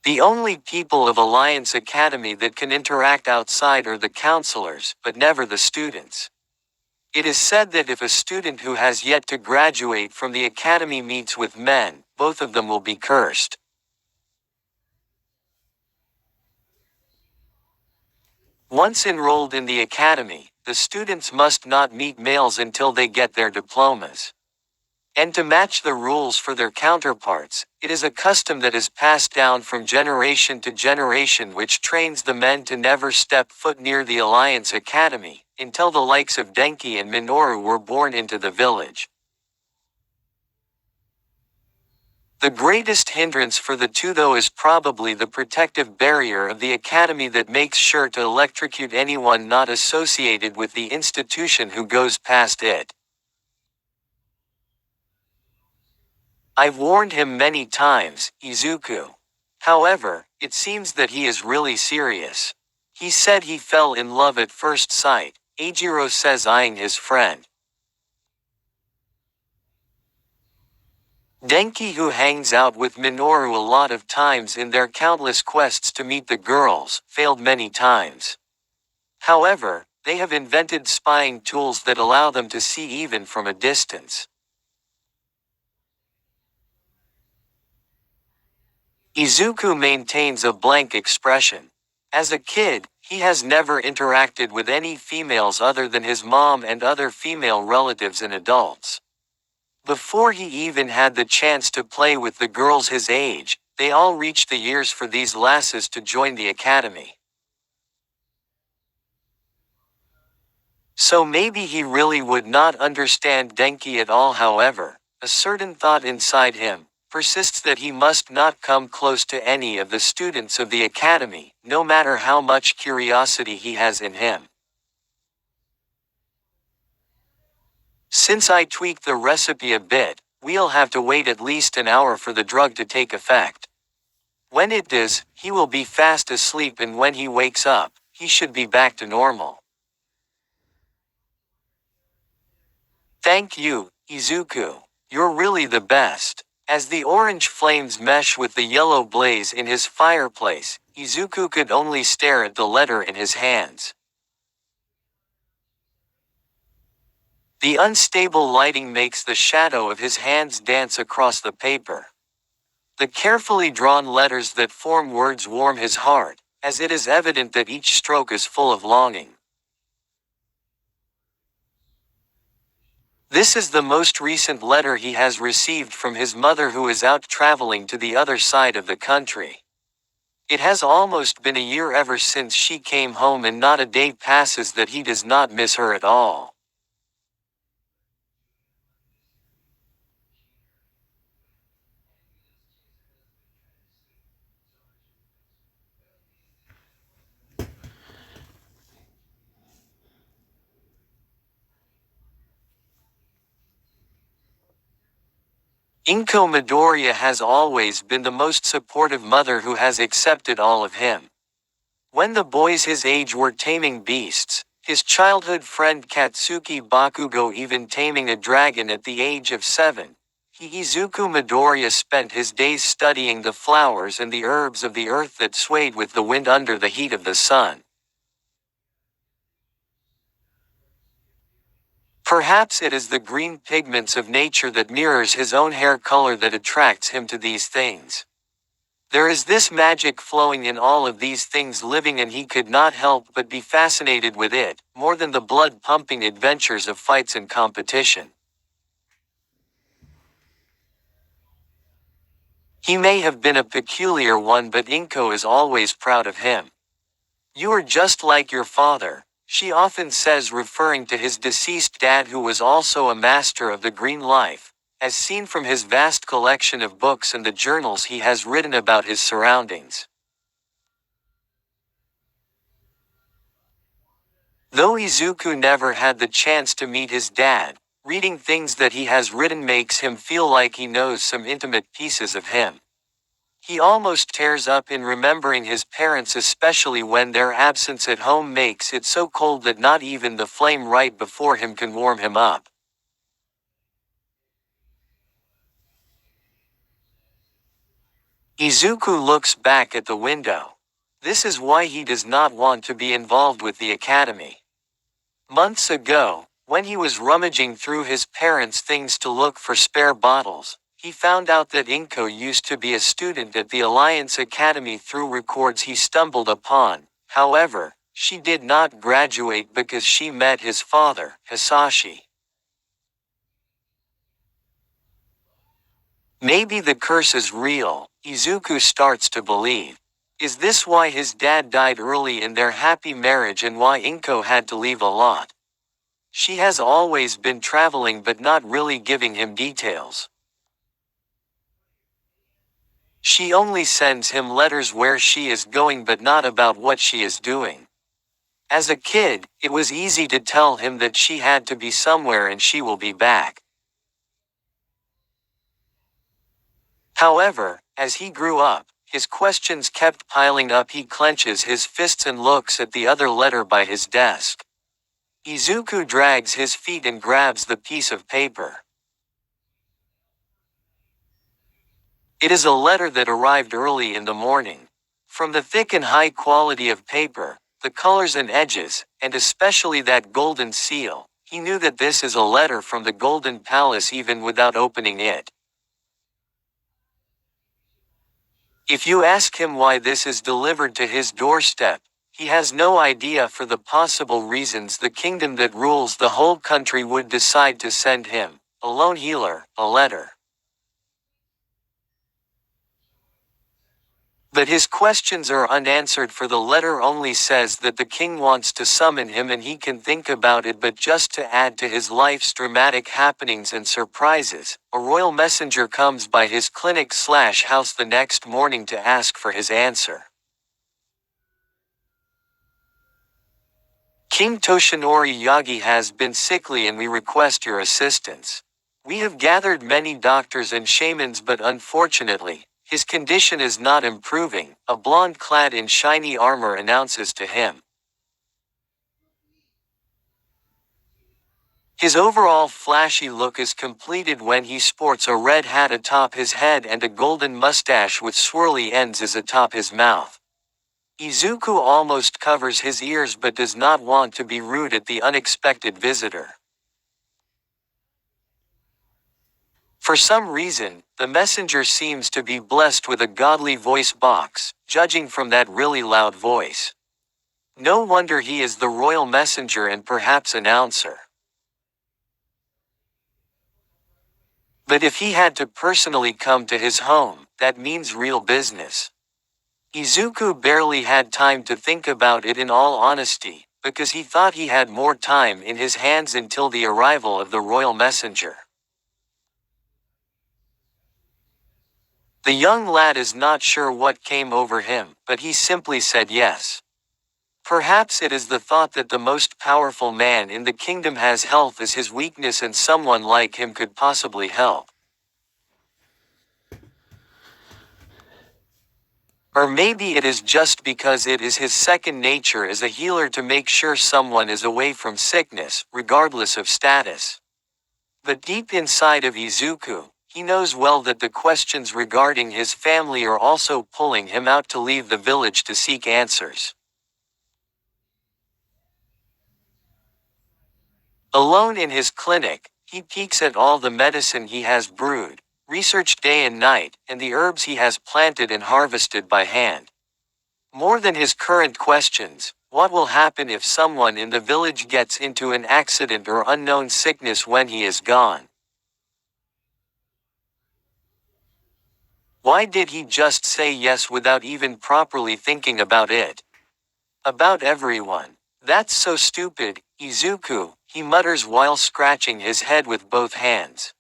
The only people of Alliance Academy that can interact outside are the counselors, but never the students. It is said that if a student who has yet to graduate from the academy meets with men, both of them will be cursed. Once enrolled in the academy, the students must not meet males until they get their diplomas. And to match the rules for their counterparts, it is a custom that is passed down from generation to generation which trains the men to never step foot near the Alliance Academy, until the likes of Denki and Minoru were born into the village. The greatest hindrance for the two though is probably the protective barrier of the academy that makes sure to electrocute anyone not associated with the institution who goes past it. I've warned him many times, Izuku. However, it seems that he is really serious. He said he fell in love at first sight, Eijiro says, eyeing his friend. Denki, who hangs out with Minoru a lot of times in their countless quests to meet the girls, failed many times. However, they have invented spying tools that allow them to see even from a distance. Izuku maintains a blank expression. As a kid, he has never interacted with any females other than his mom and other female relatives and adults. Before he even had the chance to play with the girls his age, they all reached the years for these lasses to join the academy. So maybe he really would not understand Denki at all. However, a certain thought inside him persists that he must not come close to any of the students of the academy, no matter how much curiosity he has in him. Since I tweaked the recipe a bit, we'll have to wait at least an hour for the drug to take effect. When it does, he will be fast asleep, and when he wakes up, he should be back to normal. Thank you, Izuku. You're really the best. As the orange flames mesh with the yellow blaze in his fireplace, Izuku could only stare at the letter in his hands. The unstable lighting makes the shadow of his hands dance across the paper. The carefully drawn letters that form words warm his heart, as it is evident that each stroke is full of longing. This is the most recent letter he has received from his mother, who is out traveling to the other side of the country. It has almost been a year ever since she came home, and not a day passes that he does not miss her at all. Inko Midoriya has always been the most supportive mother who has accepted all of him. When the boys his age were taming beasts, his childhood friend Katsuki Bakugo even taming a dragon at the age of 7, Izuku Midoriya spent his days studying the flowers and the herbs of the earth that swayed with the wind under the heat of the sun. Perhaps it is the green pigments of nature that mirrors his own hair color that attracts him to these things. There is this magic flowing in all of these things living, and he could not help but be fascinated with it, more than the blood-pumping adventures of fights and competition. He may have been a peculiar one, but Inko is always proud of him. "You are just like your father," she often says, referring to his deceased dad, who was also a master of the green life, as seen from his vast collection of books and the journals he has written about his surroundings. Though Izuku never had the chance to meet his dad, reading things that he has written makes him feel like he knows some intimate pieces of him. He almost tears up in remembering his parents, especially when their absence at home makes it so cold that not even the flame right before him can warm him up. Izuku looks back at the window. This is why he does not want to be involved with the academy. Months ago, when he was rummaging through his parents' things to look for spare bottles, he found out that Inko used to be a student at the Alliance Academy through records he stumbled upon. However, she did not graduate because she met his father, Hisashi. Maybe the curse is real, Izuku starts to believe. Is this why his dad died early in their happy marriage and why Inko had to leave a lot? She has always been traveling but not really giving him details. She only sends him letters where she is going but not about what she is doing. As a kid, it was easy to tell him that she had to be somewhere and she will be back. However, as he grew up, his questions kept piling up. He clenches his fists and looks at the other letter by his desk. Izuku drags his feet and grabs the piece of paper. It is a letter that arrived early in the morning. From the thick and high quality of paper, the colors and edges, and especially that golden seal, he knew that this is a letter from the Golden Palace even without opening it. If you ask him why this is delivered to his doorstep, he has no idea for the possible reasons the kingdom that rules the whole country would decide to send him, a lone healer, a letter. But his questions are unanswered, for the letter only says that the king wants to summon him and he can think about it, but just to add to his life's dramatic happenings and surprises, a royal messenger comes by his clinic/house the next morning to ask for his answer. King Toshinori Yagi has been sickly and we request your assistance. We have gathered many doctors and shamans, but unfortunately, his condition is not improving, a blonde clad in shiny armor announces to him. His overall flashy look is completed when he sports a red hat atop his head and a golden mustache with swirly ends is atop his mouth. Izuku almost covers his ears but does not want to be rude at the unexpected visitor. For some reason, the messenger seems to be blessed with a godly voice box, judging from that really loud voice. No wonder he is the royal messenger and perhaps announcer. But if he had to personally come to his home, that means real business. Izuku barely had time to think about it, in all honesty, because he thought he had more time in his hands until the arrival of the royal messenger. The young lad is not sure what came over him, but he simply said yes. Perhaps it is the thought that the most powerful man in the kingdom has health as his weakness and someone like him could possibly help. Or maybe it is just because it is his second nature as a healer to make sure someone is away from sickness, regardless of status. But deep inside of Izuku, he knows well that the questions regarding his family are also pulling him out to leave the village to seek answers. Alone in his clinic, he peeks at all the medicine he has brewed, researched day and night, and the herbs he has planted and harvested by hand. More than his current questions, what will happen if someone in the village gets into an accident or unknown sickness when he is gone? Why did he just say yes without even properly thinking about it? About everyone. That's so stupid, Izuku, he mutters while scratching his head with both hands.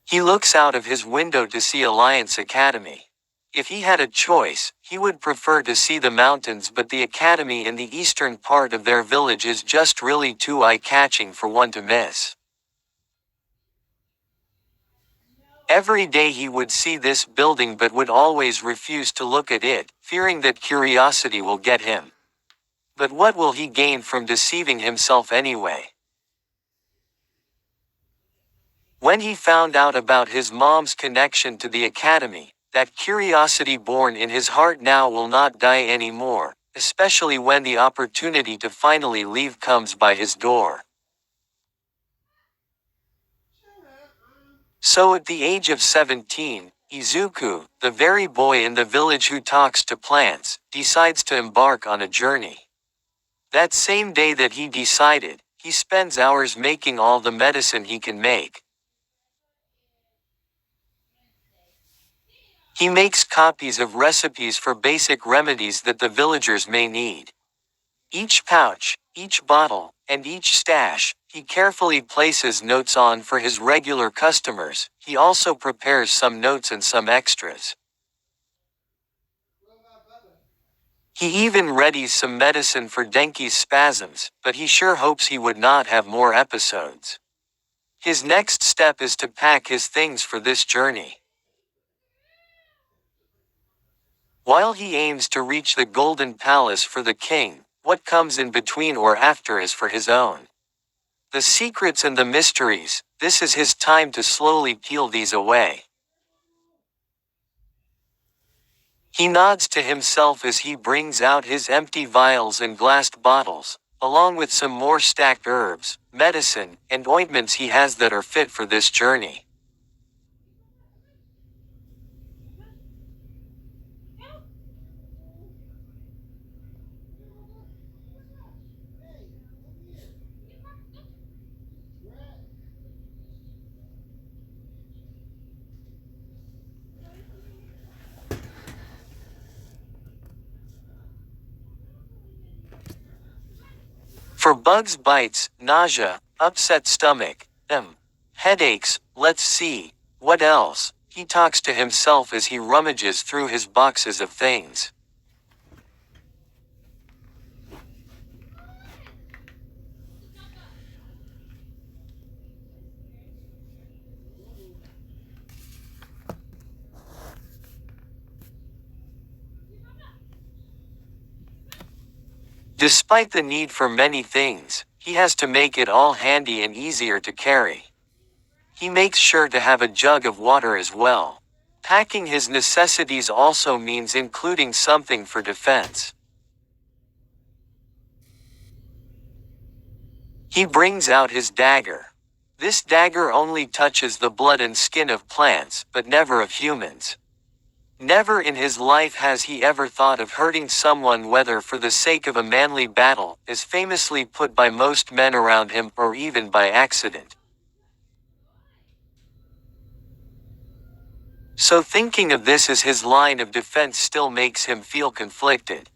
He looks out of his window to see Alliance Academy. If he had a choice, he would prefer to see the mountains, but the academy in the eastern part of their village is just really too eye-catching for one to miss. Every day he would see this building but would always refuse to look at it, fearing that curiosity will get him. But what will he gain from deceiving himself anyway? When he found out about his mom's connection to the academy, that curiosity born in his heart now will not die anymore, especially when the opportunity to finally leave comes by his door. So at the age of 17, Izuku, the very boy in the village who talks to plants, decides to embark on a journey. That same day that he decided, he spends hours making all the medicine he can make. He makes copies of recipes for basic remedies that the villagers may need. Each pouch, each bottle, and each stash, he carefully places notes on for his regular customers. He also prepares some notes and some extras. He even readies some medicine for Denki's spasms, but he sure hopes he would not have more episodes. His next step is to pack his things for this journey. While he aims to reach the Golden Palace for the king, what comes in between or after is for his own. The secrets and the mysteries, this is his time to slowly peel these away. He nods to himself as he brings out his empty vials and glassed bottles, along with some more stacked herbs, medicine, and ointments he has that are fit for this journey. For bugs bites, nausea, upset stomach, headaches, let's see, what else? He talks to himself as he rummages through his boxes of things. Despite the need for many things, he has to make it all handy and easier to carry. He makes sure to have a jug of water as well. Packing his necessities also means including something for defense. He brings out his dagger. This dagger only touches the blood and skin of plants, but never of humans. Never in his life has he ever thought of hurting someone, whether for the sake of a manly battle, as famously put by most men around him, or even by accident. So thinking of this as his line of defense still makes him feel conflicted.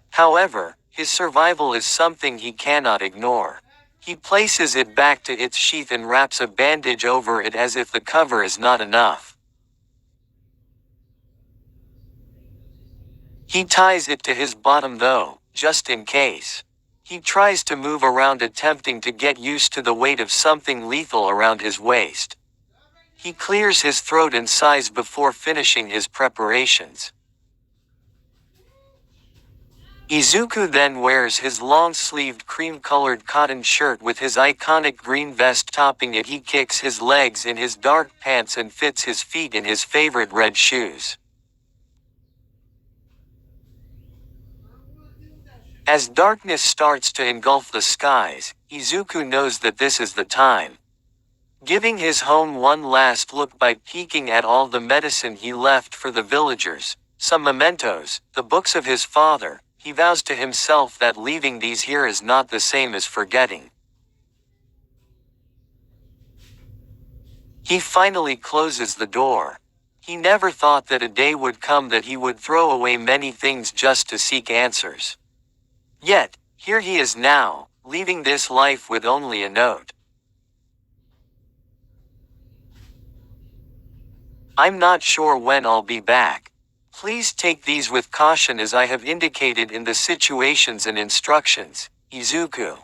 However, his survival is something he cannot ignore. He places it back to its sheath and wraps a bandage over it as if the cover is not enough. He ties it to his bottom though, just in case. He tries to move around, attempting to get used to the weight of something lethal around his waist. He clears his throat and sighs before finishing his preparations. Izuku then wears his long-sleeved cream-colored cotton shirt with his iconic green vest topping it. He kicks his legs in his dark pants and fits his feet in his favorite red shoes. As darkness starts to engulf the skies, Izuku knows that this is the time. Giving his home one last look by peeking at all the medicine he left for the villagers, some mementos, the books of his father, he vows to himself that leaving these here is not the same as forgetting. He finally closes the door. He never thought that a day would come that he would throw away many things just to seek answers. Yet, here he is now, leaving this life with only a note. I'm not sure when I'll be back. Please take these with caution as I have indicated in the situations and instructions, Izuku.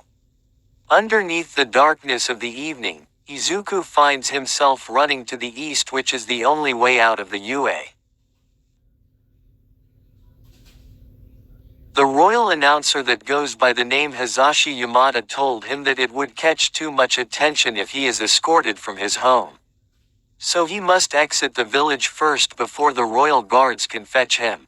Underneath the darkness of the evening, Izuku finds himself running to the east, which is the only way out of the UA. The royal announcer that goes by the name Hazashi Yamada told him that it would catch too much attention if he is escorted from his home. So he must exit the village first before the royal guards can fetch him.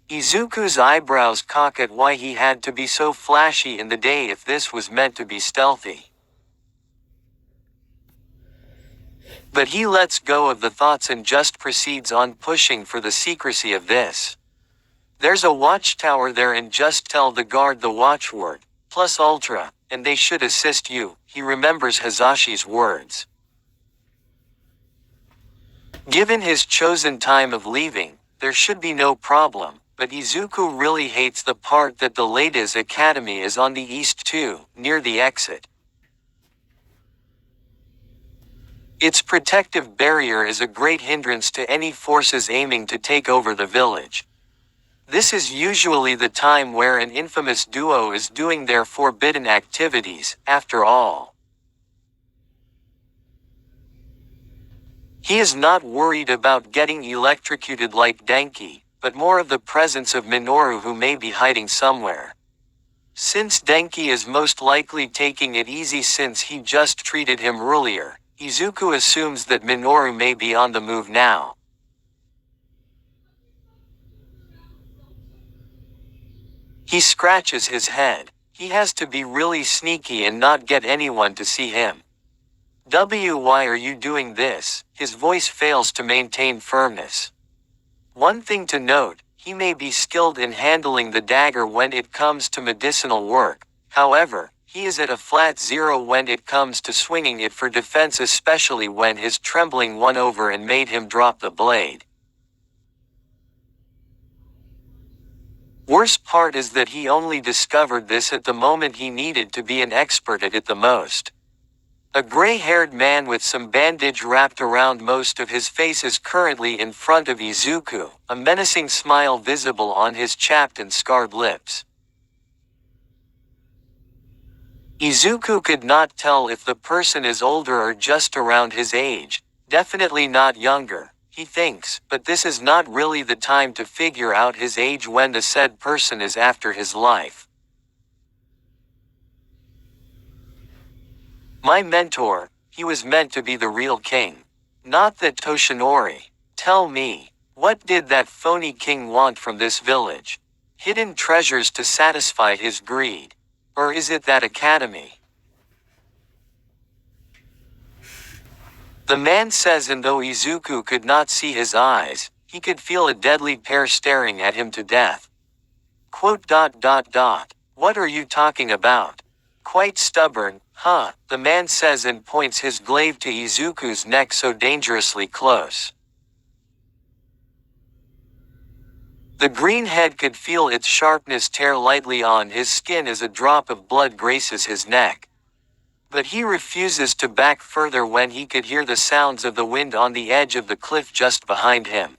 Izuku's eyebrows cock at why he had to be so flashy in the day if this was meant to be stealthy. But he lets go of the thoughts and just proceeds on pushing for the secrecy of this. There's a watchtower there and just tell the guard the watchword, plus ultra, and they should assist you, he remembers Hazashi's words. Given his chosen time of leaving, there should be no problem, but Izuku really hates the part that the Ladies Academy is on the east too, near the exit. Its protective barrier is a great hindrance to any forces aiming to take over the village. This is usually the time where an infamous duo is doing their forbidden activities, after all. He is not worried about getting electrocuted like Denki, but more of the presence of Minoru who may be hiding somewhere. Since Denki is most likely taking it easy since he just treated him earlier, Izuku assumes that Minoru may be on the move now. He scratches his head. He has to be really sneaky and not get anyone to see him. Why are you doing this? His voice fails to maintain firmness. One thing to note, he may be skilled in handling the dagger when it comes to medicinal work, however, he is at a flat zero when it comes to swinging it for defense, especially when his trembling won over and made him drop the blade. Worst part is that he only discovered this at the moment he needed to be an expert at it the most. A gray-haired man with some bandage wrapped around most of his face is currently in front of Izuku, a menacing smile visible on his chapped and scarred lips. Izuku could not tell if the person is older or just around his age, definitely not younger, he thinks, but this is not really the time to figure out his age when the said person is after his life. My mentor, he was meant to be the real king. Not that Toshinori. Tell me, what did that phony king want from this village? Hidden treasures to satisfy his greed. Or is it that academy? The man says, and though Izuku could not see his eyes, he could feel a deadly pair staring at him to death. What are you talking about? Quite stubborn, huh? The man says and points his glaive to Izuku's neck so dangerously close. The green head could feel its sharpness tear lightly on his skin as a drop of blood graces his neck. But he refuses to back further when he could hear the sounds of the wind on the edge of the cliff just behind him.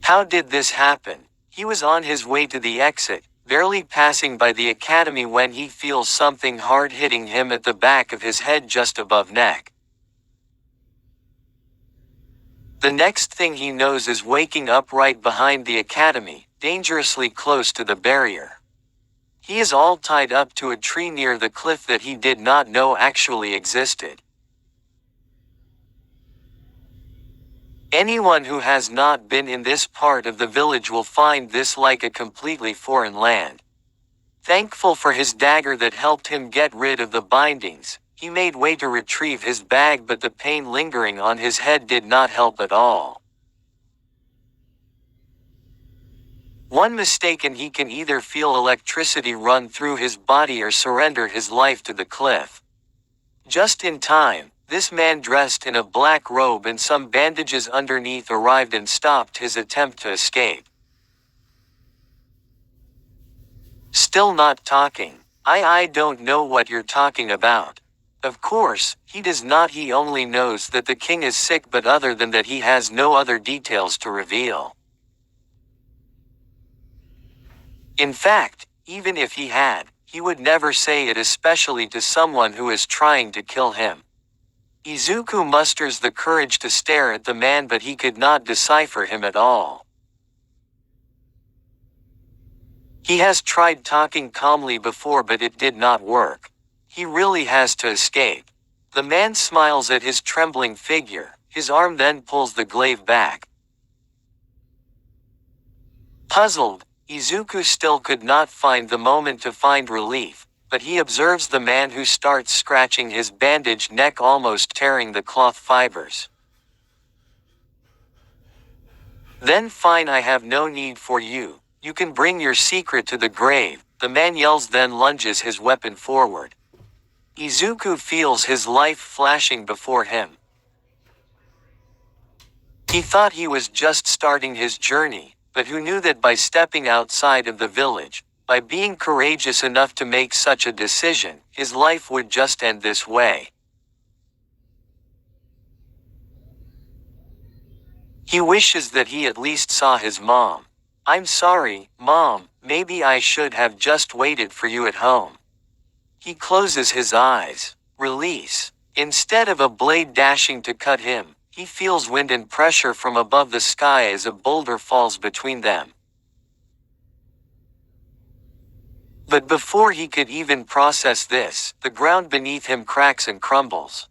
How did this happen? He was on his way to the exit, barely passing by the academy when he feels something hard hitting him at the back of his head just above neck. The next thing he knows is waking up right behind the academy, dangerously close to the barrier. He is all tied up to a tree near the cliff that he did not know actually existed. Anyone who has not been in this part of the village will find this like a completely foreign land. Thankful for his dagger that helped him get rid of the bindings, he made way to retrieve his bag, but the pain lingering on his head did not help at all. One mistake and he can either feel electricity run through his body or surrender his life to the cliff. Just in time, this man dressed in a black robe and some bandages underneath arrived and stopped his attempt to escape. Still not talking. I don't know what you're talking about. Of course, he does not. He only knows that the king is sick, but other than that he has no other details to reveal. In fact, even if he had, he would never say it, especially to someone who is trying to kill him. Izuku musters the courage to stare at the man, but he could not decipher him at all. He has tried talking calmly before, but it did not work. He really has to escape. The man smiles at his trembling figure, his arm then pulls the glaive back. Puzzled, Izuku still could not find the moment to find relief, but he observes the man who starts scratching his bandaged neck, almost tearing the cloth fibers. Then fine, I have no need for you. You can bring your secret to the grave, the man yells, then lunges his weapon forward. Izuku feels his life flashing before him. He thought he was just starting his journey, but who knew that by stepping outside of the village, by being courageous enough to make such a decision, his life would just end this way. He wishes that he at least saw his mom. I'm sorry, Mom, maybe I should have just waited for you at home. He closes his eyes. Release. Instead of a blade dashing to cut him, he feels wind and pressure from above the sky as a boulder falls between them. But before he could even process this, the ground beneath him cracks and crumbles.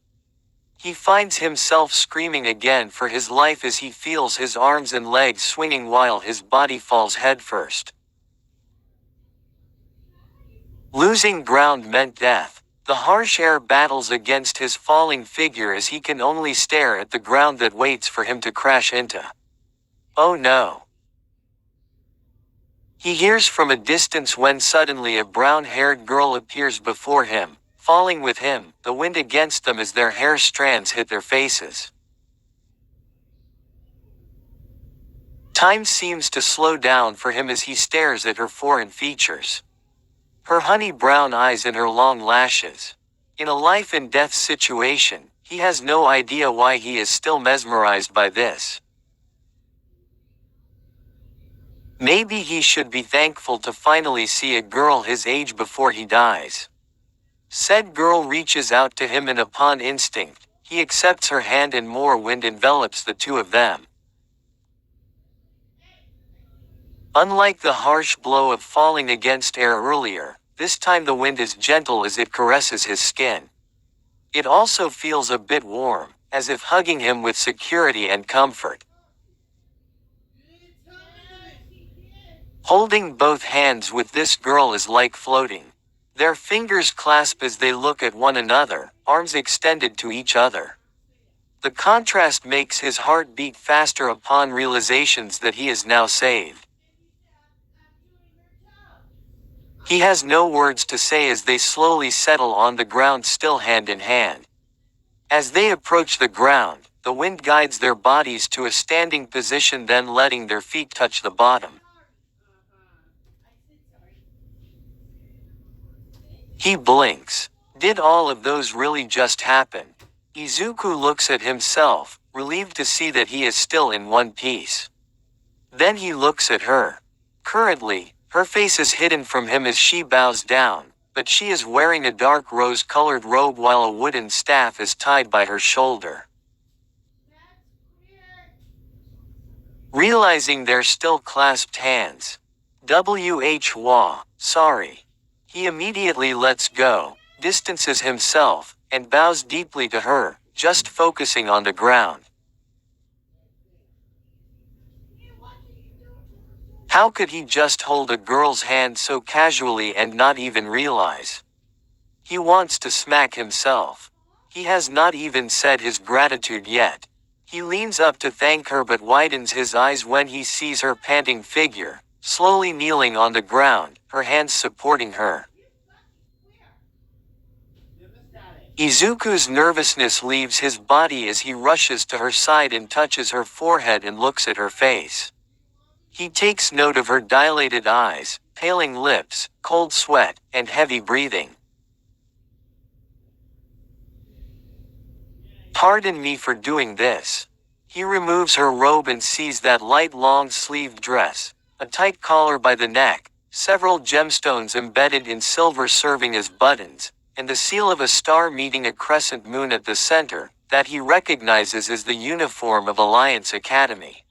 He finds himself screaming again for his life as he feels his arms and legs swinging while his body falls headfirst. Losing ground meant death. The harsh air battles against his falling figure as he can only stare at the ground that waits for him to crash into. Oh no! He hears from a distance when suddenly a brown-haired girl appears before him, falling with him, the wind against them as their hair strands hit their faces. Time seems to slow down for him as he stares at her foreign features. Her honey brown eyes and her long lashes. In a life and death situation, he has no idea why he is still mesmerized by this. Maybe he should be thankful to finally see a girl his age before he dies. Said girl reaches out to him and upon instinct, he accepts her hand and more wind envelops the two of them. Unlike the harsh blow of falling against air earlier, this time the wind is gentle as it caresses his skin. It also feels a bit warm, as if hugging him with security and comfort. Holding both hands with this girl is like floating. Their fingers clasp as they look at one another, arms extended to each other. The contrast makes his heart beat faster upon realizations that he is now saved. He has no words to say as they slowly settle on the ground, still hand in hand. As they approach the ground, the wind guides their bodies to a standing position, then letting their feet touch the bottom. He blinks. Did all of those really just happen? Izuku looks at himself, relieved to see that he is still in one piece. Then he looks at her. Currently, her face is hidden from him as she bows down, but she is wearing a dark rose-colored robe while a wooden staff is tied by her shoulder. Realizing their still clasped hands. Wh, sorry. He immediately lets go, distances himself, and bows deeply to her, just focusing on the ground. How could he just hold a girl's hand so casually and not even realize? He wants to smack himself. He has not even said his gratitude yet. He leans up to thank her but widens his eyes when he sees her panting figure, slowly kneeling on the ground, her hands supporting her. Izuku's nervousness leaves his body as he rushes to her side and touches her forehead and looks at her face. He takes note of her dilated eyes, paling lips, cold sweat, and heavy breathing. Pardon me for doing this. He removes her robe and sees that light long-sleeved dress, a tight collar by the neck, several gemstones embedded in silver serving as buttons, and the seal of a star meeting a crescent moon at the center, that he recognizes as the uniform of Alliance Academy.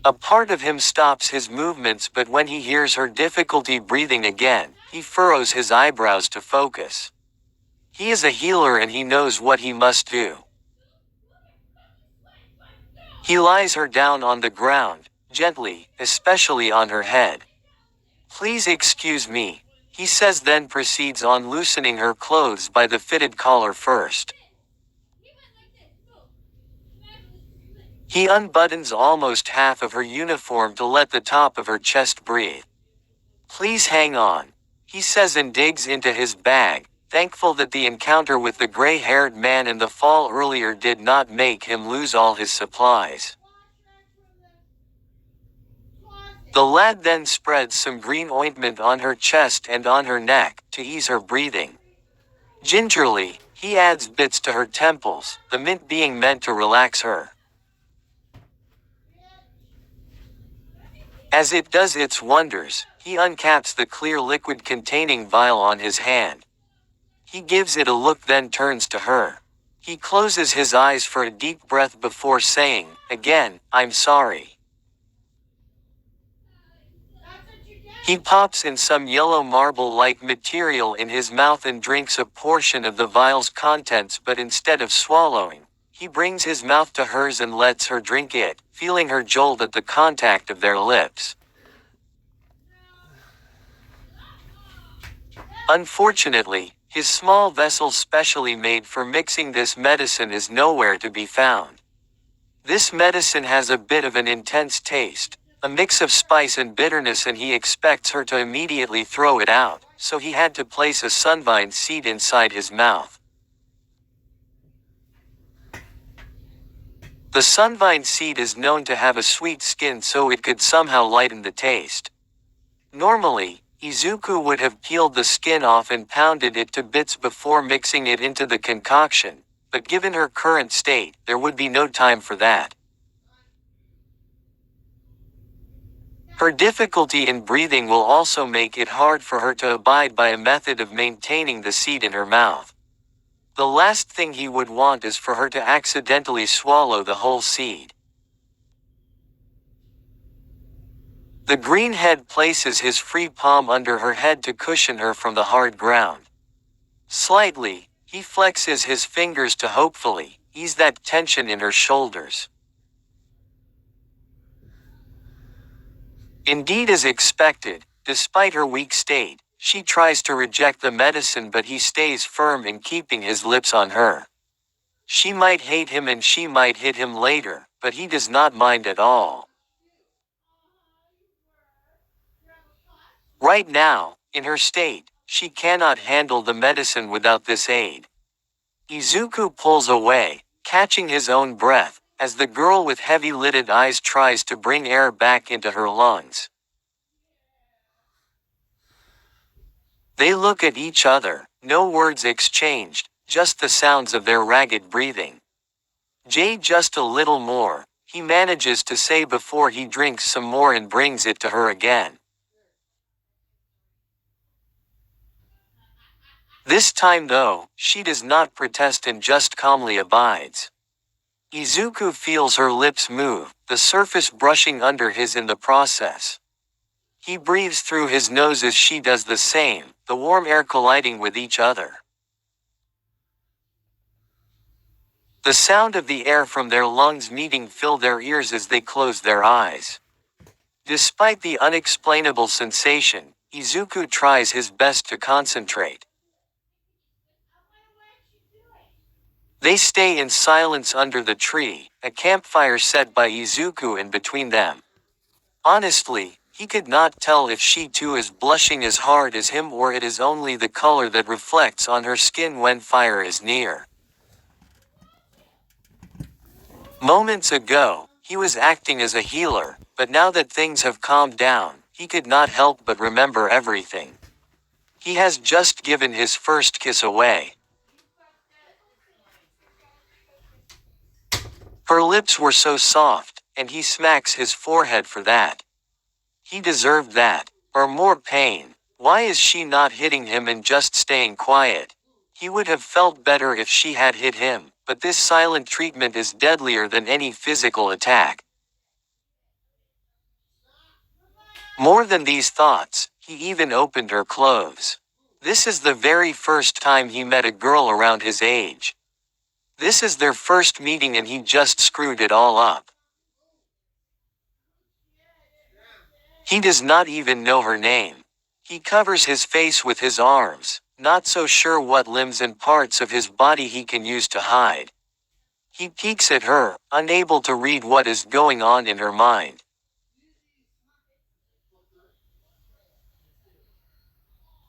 A part of him stops his movements, but when he hears her difficulty breathing again, he furrows his eyebrows to focus. He is a healer and he knows what he must do. He lies her down on the ground, gently, especially on her head. Please excuse me, he says, then proceeds on loosening her clothes by the fitted collar first. He unbuttons almost half of her uniform to let the top of her chest breathe. Please hang on, he says, and digs into his bag, thankful that the encounter with the gray-haired man in the fall earlier did not make him lose all his supplies. The lad then spreads some green ointment on her chest and on her neck, to ease her breathing. Gingerly, he adds bits to her temples, the mint being meant to relax her. As it does its wonders, he uncaps the clear liquid-containing vial on his hand. He gives it a look, then turns to her. He closes his eyes for a deep breath before saying, again, I'm sorry. He pops in some yellow marble-like material in his mouth and drinks a portion of the vial's contents, but instead of swallowing, he brings his mouth to hers and lets her drink it, feeling her jolt at the contact of their lips. Unfortunately, his small vessel specially made for mixing this medicine is nowhere to be found. This medicine has a bit of an intense taste, a mix of spice and bitterness, and he expects her to immediately throw it out, so he had to place a sunvine seed inside his mouth. The sunvine seed is known to have a sweet skin, so it could somehow lighten the taste. Normally, Izuku would have peeled the skin off and pounded it to bits before mixing it into the concoction, but given her current state, there would be no time for that. Her difficulty in breathing will also make it hard for her to abide by a method of maintaining the seed in her mouth. The last thing he would want is for her to accidentally swallow the whole seed. The greenhead places his free palm under her head to cushion her from the hard ground. Slightly, he flexes his fingers to hopefully ease that tension in her shoulders. Indeed, as expected, despite her weak state, she tries to reject the medicine, but he stays firm in keeping his lips on her. She might hate him and she might hit him later, but he does not mind at all. Right now, in her state, she cannot handle the medicine without this aid. Izuku pulls away, catching his own breath, as the girl with heavy-lidded eyes tries to bring air back into her lungs. They look at each other, no words exchanged, just the sounds of their ragged breathing. Just a little more, he manages to say before he drinks some more and brings it to her again. This time though, she does not protest and just calmly abides. Izuku feels her lips move, the surface brushing under his in the process. He breathes through his nose as she does the same, the warm air colliding with each other. The sound of the air from their lungs meeting fill their ears as they close their eyes. Despite the unexplainable sensation, Izuku tries his best to concentrate. They stay in silence under the tree, a campfire set by Izuku in between them. Honestly, he could not tell if she too is blushing as hard as him, or it is only the color that reflects on her skin when fire is near. Moments ago, he was acting as a healer, but now that things have calmed down, he could not help but remember everything. He has just given his first kiss away. Her lips were so soft, and he smacks his forehead for that. He deserved that, or more pain. Why is she not hitting him and just staying quiet? He would have felt better if she had hit him, but this silent treatment is deadlier than any physical attack. More than these thoughts, he even opened her clothes. This is the very first time he met a girl around his age. This is their first meeting and he just screwed it all up. He does not even know her name. He covers his face with his arms, not so sure what limbs and parts of his body he can use to hide. He peeks at her, unable to read what is going on in her mind.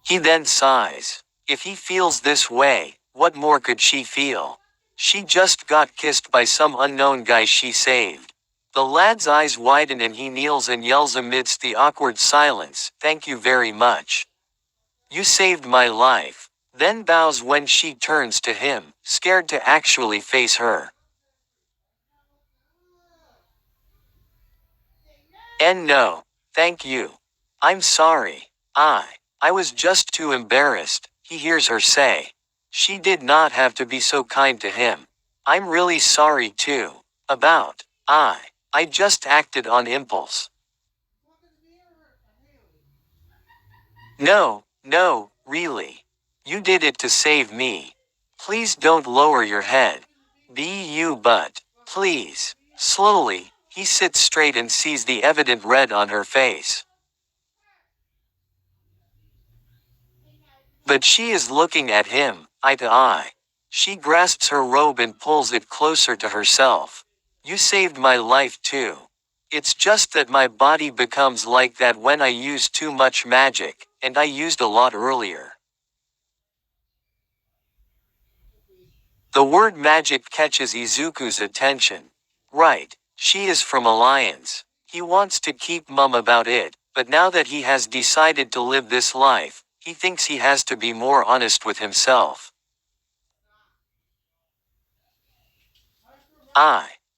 He then sighs. If he feels this way, what more could she feel? She just got kissed by some unknown guy she saved. The lad's eyes widen and he kneels and yells amidst the awkward silence, "Thank you very much. You saved my life." Then bows when she turns to him, scared to actually face her. And no, thank you. I'm sorry. I was just too embarrassed, he hears her say. She did not have to be so kind to him. I'm really sorry too. About. I just acted on impulse. No, really. You did it to save me. Please don't lower your head. Be you but. Please. Slowly, he sits straight and sees the evident red on her face. But she is looking at him, eye to eye. She grasps her robe and pulls it closer to herself. You saved my life too. It's just that my body becomes like that when I use too much magic, and I used a lot earlier. The word magic catches Izuku's attention. Right, she is from Alliance. He wants to keep mum about it, but now that he has decided to live this life, he thinks he has to be more honest with himself.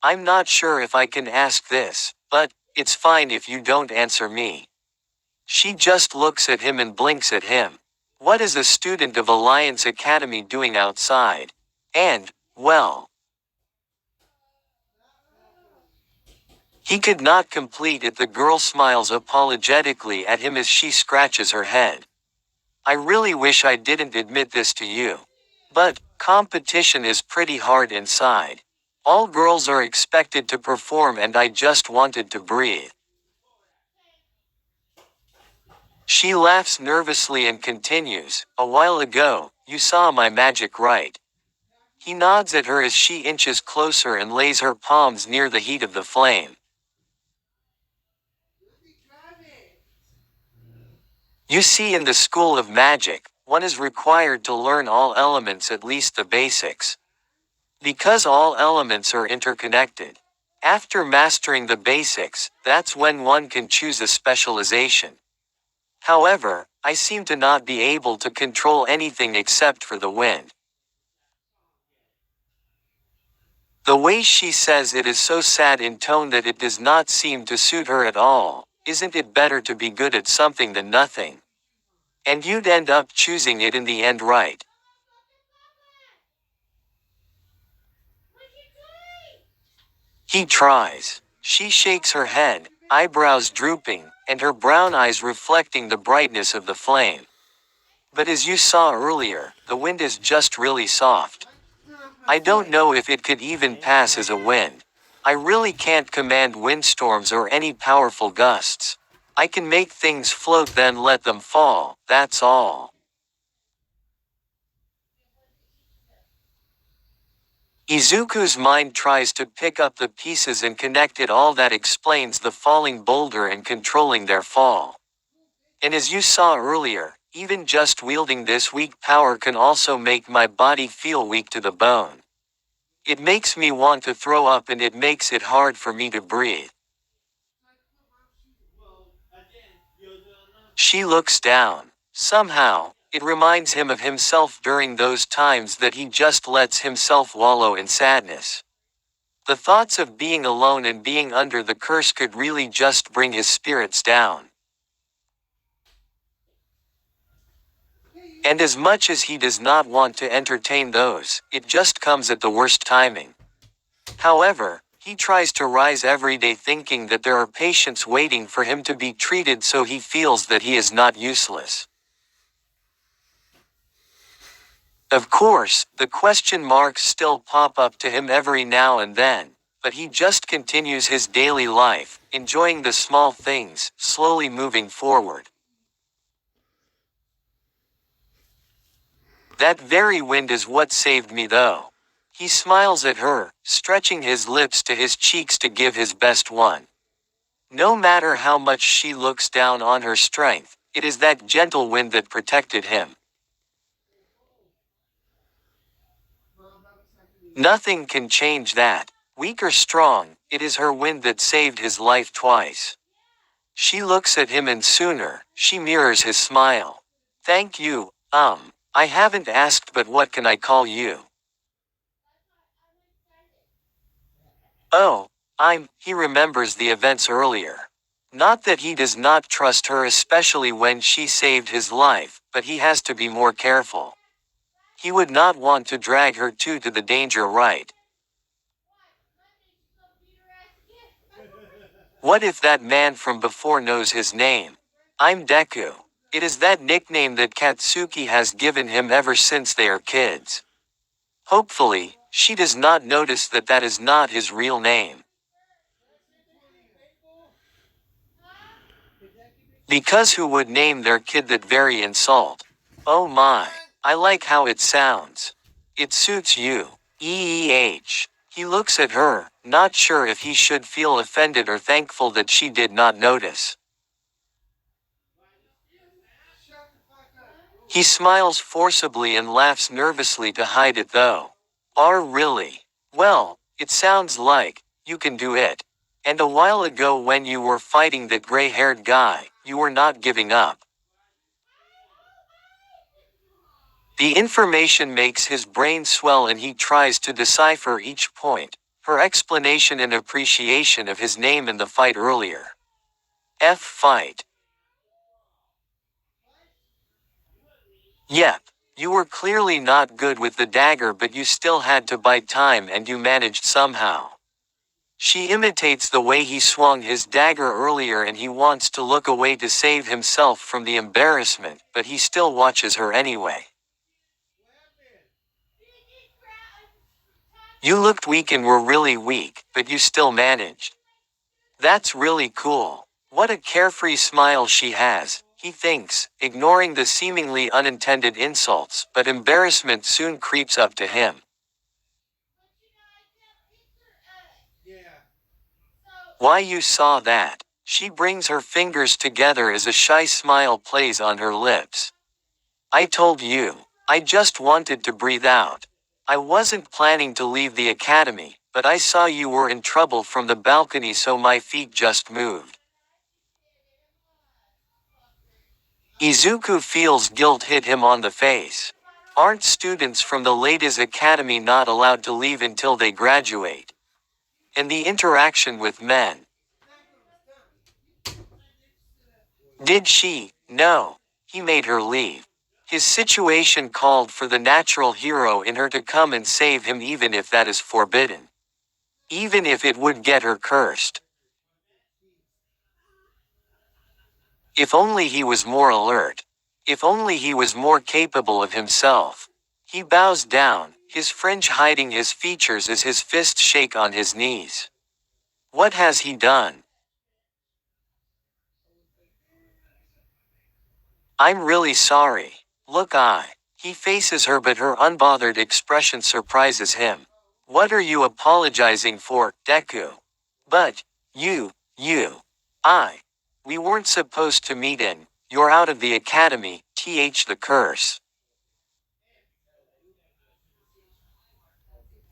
I'm not sure if I can ask this, but it's fine if you don't answer me. She just looks at him and blinks at him. What is a student of Alliance Academy doing outside? And, well, he could not complete it. The girl smiles apologetically at him as she scratches her head. I really wish I didn't admit this to you. But, competition is pretty hard inside. All girls are expected to perform and I just wanted to breathe. She laughs nervously and continues, a while ago, you saw my magic right? He nods at her as she inches closer and lays her palms near the heat of the flame. You see, in the School of Magic, one is required to learn all elements, at least the basics. Because all elements are interconnected. After mastering the basics, that's when one can choose a specialization. However, I seem to not be able to control anything except for the wind. The way she says it is so sad in tone that it does not seem to suit her at all. Isn't it better to be good at something than nothing? And you'd end up choosing it in the end, right? He tries. She shakes her head, eyebrows drooping, and her brown eyes reflecting the brightness of the flame. But as you saw earlier, the wind is just really soft. I don't know if it could even pass as a wind. I really can't command windstorms or any powerful gusts. I can make things float then let them fall, that's all. Izuku's mind tries to pick up the pieces and connect it all. That explains the falling boulder and controlling their fall. And as you saw earlier, even just wielding this weak power can also make my body feel weak to the bone. It makes me want to throw up and it makes it hard for me to breathe. She looks down. Somehow, it reminds him of himself during those times that he just lets himself wallow in sadness. The thoughts of being alone and being under the curse could really just bring his spirits down. And as much as he does not want to entertain those, it just comes at the worst timing. However, he tries to rise every day thinking that there are patients waiting for him to be treated, so he feels that he is not useless. Of course, the question marks still pop up to him every now and then, but he just continues his daily life, enjoying the small things, slowly moving forward. That very wind is what saved me though. He smiles at her, stretching his lips to his cheeks to give his best one. No matter how much she looks down on her strength, it is that gentle wind that protected him. Nothing can change that. Weak or strong, it is her wind that saved his life twice. She looks at him and sooner, she mirrors his smile. Thank you, I haven't asked but what can I call you? Oh, he remembers the events earlier. Not that he does not trust her especially when she saved his life, but he has to be more careful. He would not want to drag her to the danger right. What if that man from before knows his name? I'm Deku. It is that nickname that Katsuki has given him ever since they are kids. Hopefully, she does not notice that that is not his real name. Because who would name their kid that very insult? Oh my, I like how it sounds. It suits you. EEH. He looks at her, not sure if he should feel offended or thankful that she did not notice. He smiles forcibly and laughs nervously to hide it though. Really? Well, it sounds like, you can do it. And a while ago when you were fighting that gray-haired guy, you were not giving up. The information makes his brain swell and he tries to decipher each point, her explanation and appreciation of his name in the fight earlier. Fight. Yep, you were clearly not good with the dagger but you still had to bide time and you managed somehow. She imitates the way he swung his dagger earlier and he wants to look away to save himself from the embarrassment, but he still watches her anyway. You looked weak and were really weak, but you still managed. That's really cool. What a carefree smile she has, he thinks, ignoring the seemingly unintended insults, but embarrassment soon creeps up to him. Why you saw that? She brings her fingers together as a shy smile plays on her lips. I told you. I just wanted to breathe out. I wasn't planning to leave the academy, but I saw you were in trouble from the balcony so my feet just moved. Izuku feels guilt hit him on the face. Aren't students from the Ladies Academy not allowed to leave until they graduate? And the interaction with men. Did she? No. He made her leave. His situation called for the natural hero in her to come and save him even if that is forbidden. Even if it would get her cursed. If only he was more alert. If only he was more capable of himself. He bows down, his fringe hiding his features as his fists shake on his knees. What has he done? I'm really sorry. Look, He faces her but her unbothered expression surprises him. What are you apologizing for, Deku? But, we weren't supposed to meet in, you're out of the academy, the curse.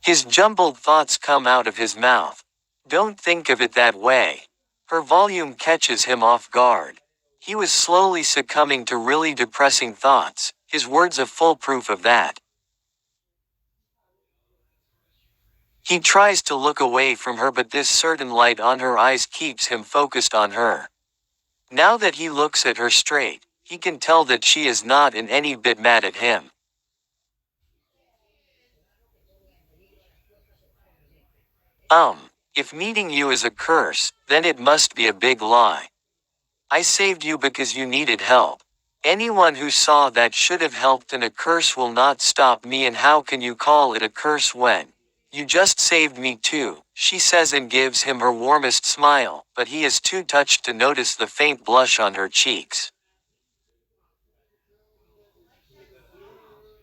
His jumbled thoughts come out of his mouth. Don't think of it that way. Her volume catches him off guard. He was slowly succumbing to really depressing thoughts, his words a full proof of that. He tries to look away from her but this certain light on her eyes keeps him focused on her. Now that he looks at her straight, he can tell that she is not in any bit mad at him. If meeting you is a curse, then it must be a big lie. I saved you because you needed help. Anyone who saw that should have helped and a curse will not stop me and how can you call it a curse when You just saved me too, she says and gives him her warmest smile, but he is too touched to notice the faint blush on her cheeks.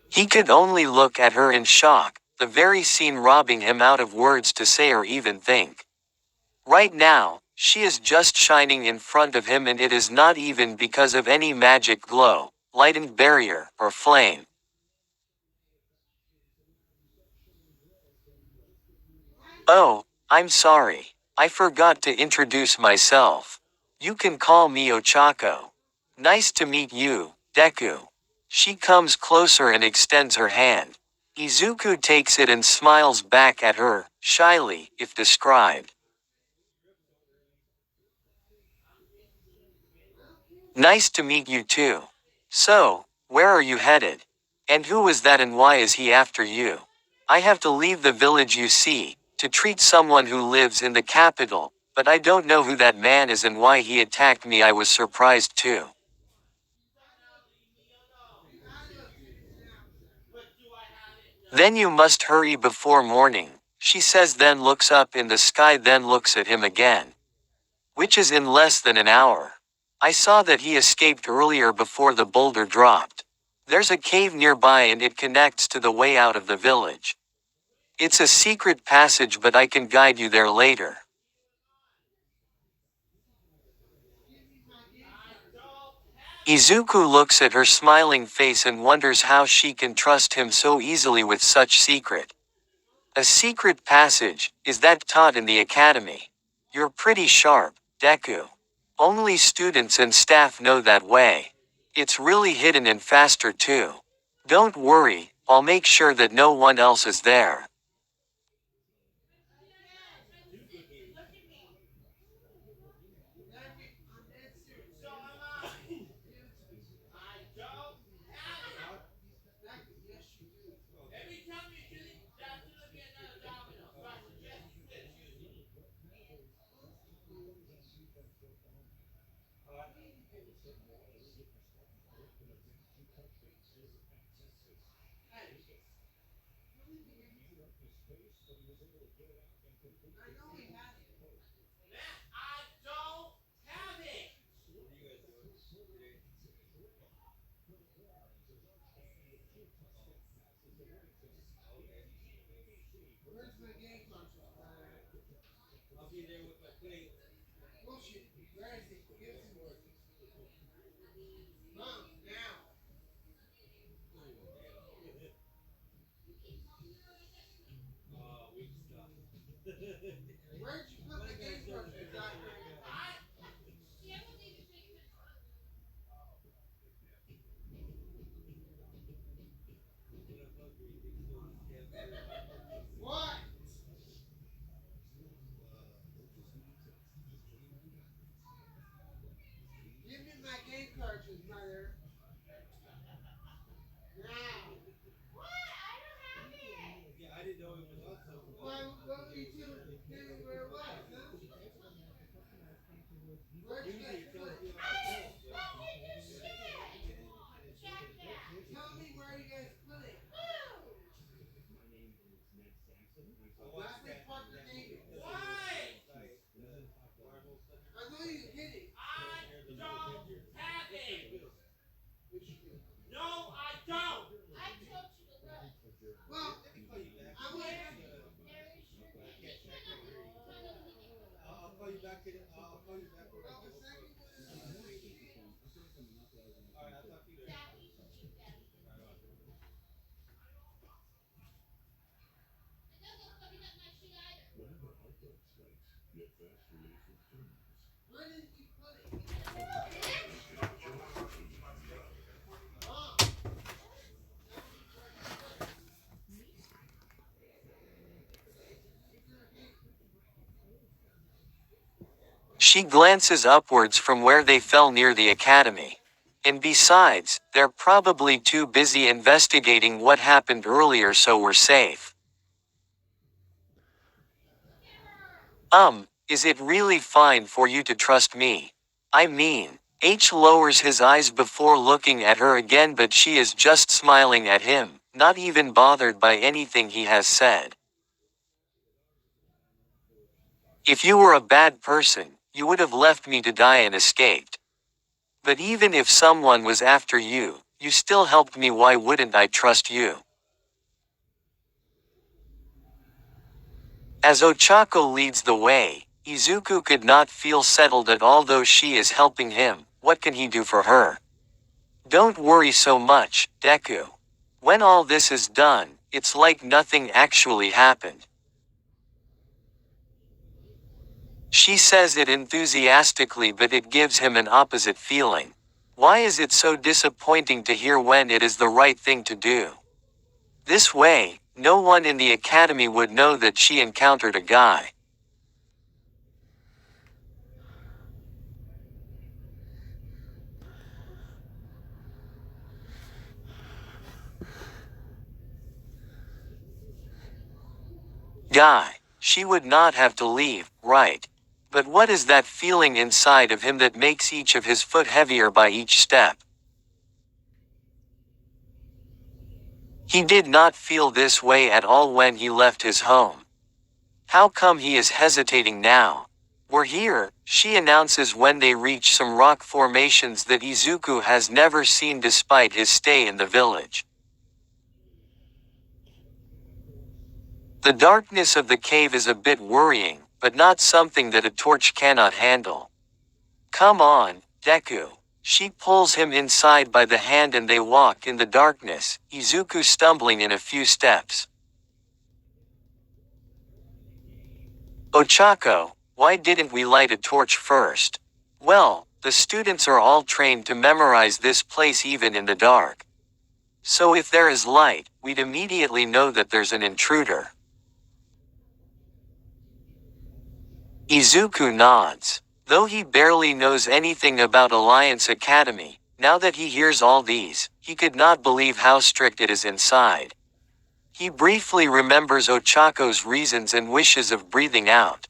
He could only look at her in shock, the very scene robbing him out of words to say or even think. Right now, she is just shining in front of him, and it is not even because of any magic glow, lightened barrier, or flame. Oh, I'm sorry. I forgot to introduce myself. You can call me Ochako. Nice to meet you, Deku. She comes closer and extends her hand. Izuku takes it and smiles back at her, shyly, if described. Nice to meet you too. So, where are you headed? And who is that and why is he after you? I have to leave the village you see, to treat someone who lives in the capital, but I don't know who that man is and why he attacked me. I was surprised too. Then you must hurry before morning, she says, then looks up in the sky, then looks at him again. Which is in less than an hour. I saw that he escaped earlier before the boulder dropped. There's a cave nearby and it connects to the way out of the village. It's a secret passage, but I can guide you there later. Izuku looks at her smiling face and wonders how she can trust him so easily with such secret. A secret passage, is that taught in the academy? You're pretty sharp, Deku. Only students and staff know that way. It's really hidden and faster too. Don't worry, I'll make sure that no one else is there. She glances upwards from where they fell near the academy. And besides, they're probably too busy investigating what happened earlier, so we're safe. Is it really fine for you to trust me? I mean, H lowers his eyes before looking at her again, but she is just smiling at him, not even bothered by anything he has said. If you were a bad person, you would have left me to die and escaped. But even if someone was after you, you still helped me. Why wouldn't I trust you? As Ochako leads the way, Izuku could not feel settled at all. Though she is helping him, what can he do for her? Don't worry so much, Deku. When all this is done, it's like nothing actually happened. She says it enthusiastically, but it gives him an opposite feeling. Why is it so disappointing to hear when it is the right thing to do? This way, no one in the academy would know that she encountered a guy. She would not have to leave, right? But what is that feeling inside of him that makes each of his foot heavier by each step? He did not feel this way at all when he left his home. How come he is hesitating now? We're here, she announces when they reach some rock formations that Izuku has never seen despite his stay in the village. The darkness of the cave is a bit worrying, but not something that a torch cannot handle. Come on, Deku. She pulls him inside by the hand and they walk in the darkness, Izuku stumbling in a few steps. Ochako, why didn't we light a torch first? Well, the students are all trained to memorize this place even in the dark. So if there is light, we'd immediately know that there's an intruder. Izuku nods. Though he barely knows anything about Alliance Academy, now that he hears all these, he could not believe how strict it is inside. He briefly remembers Ochako's reasons and wishes of breathing out.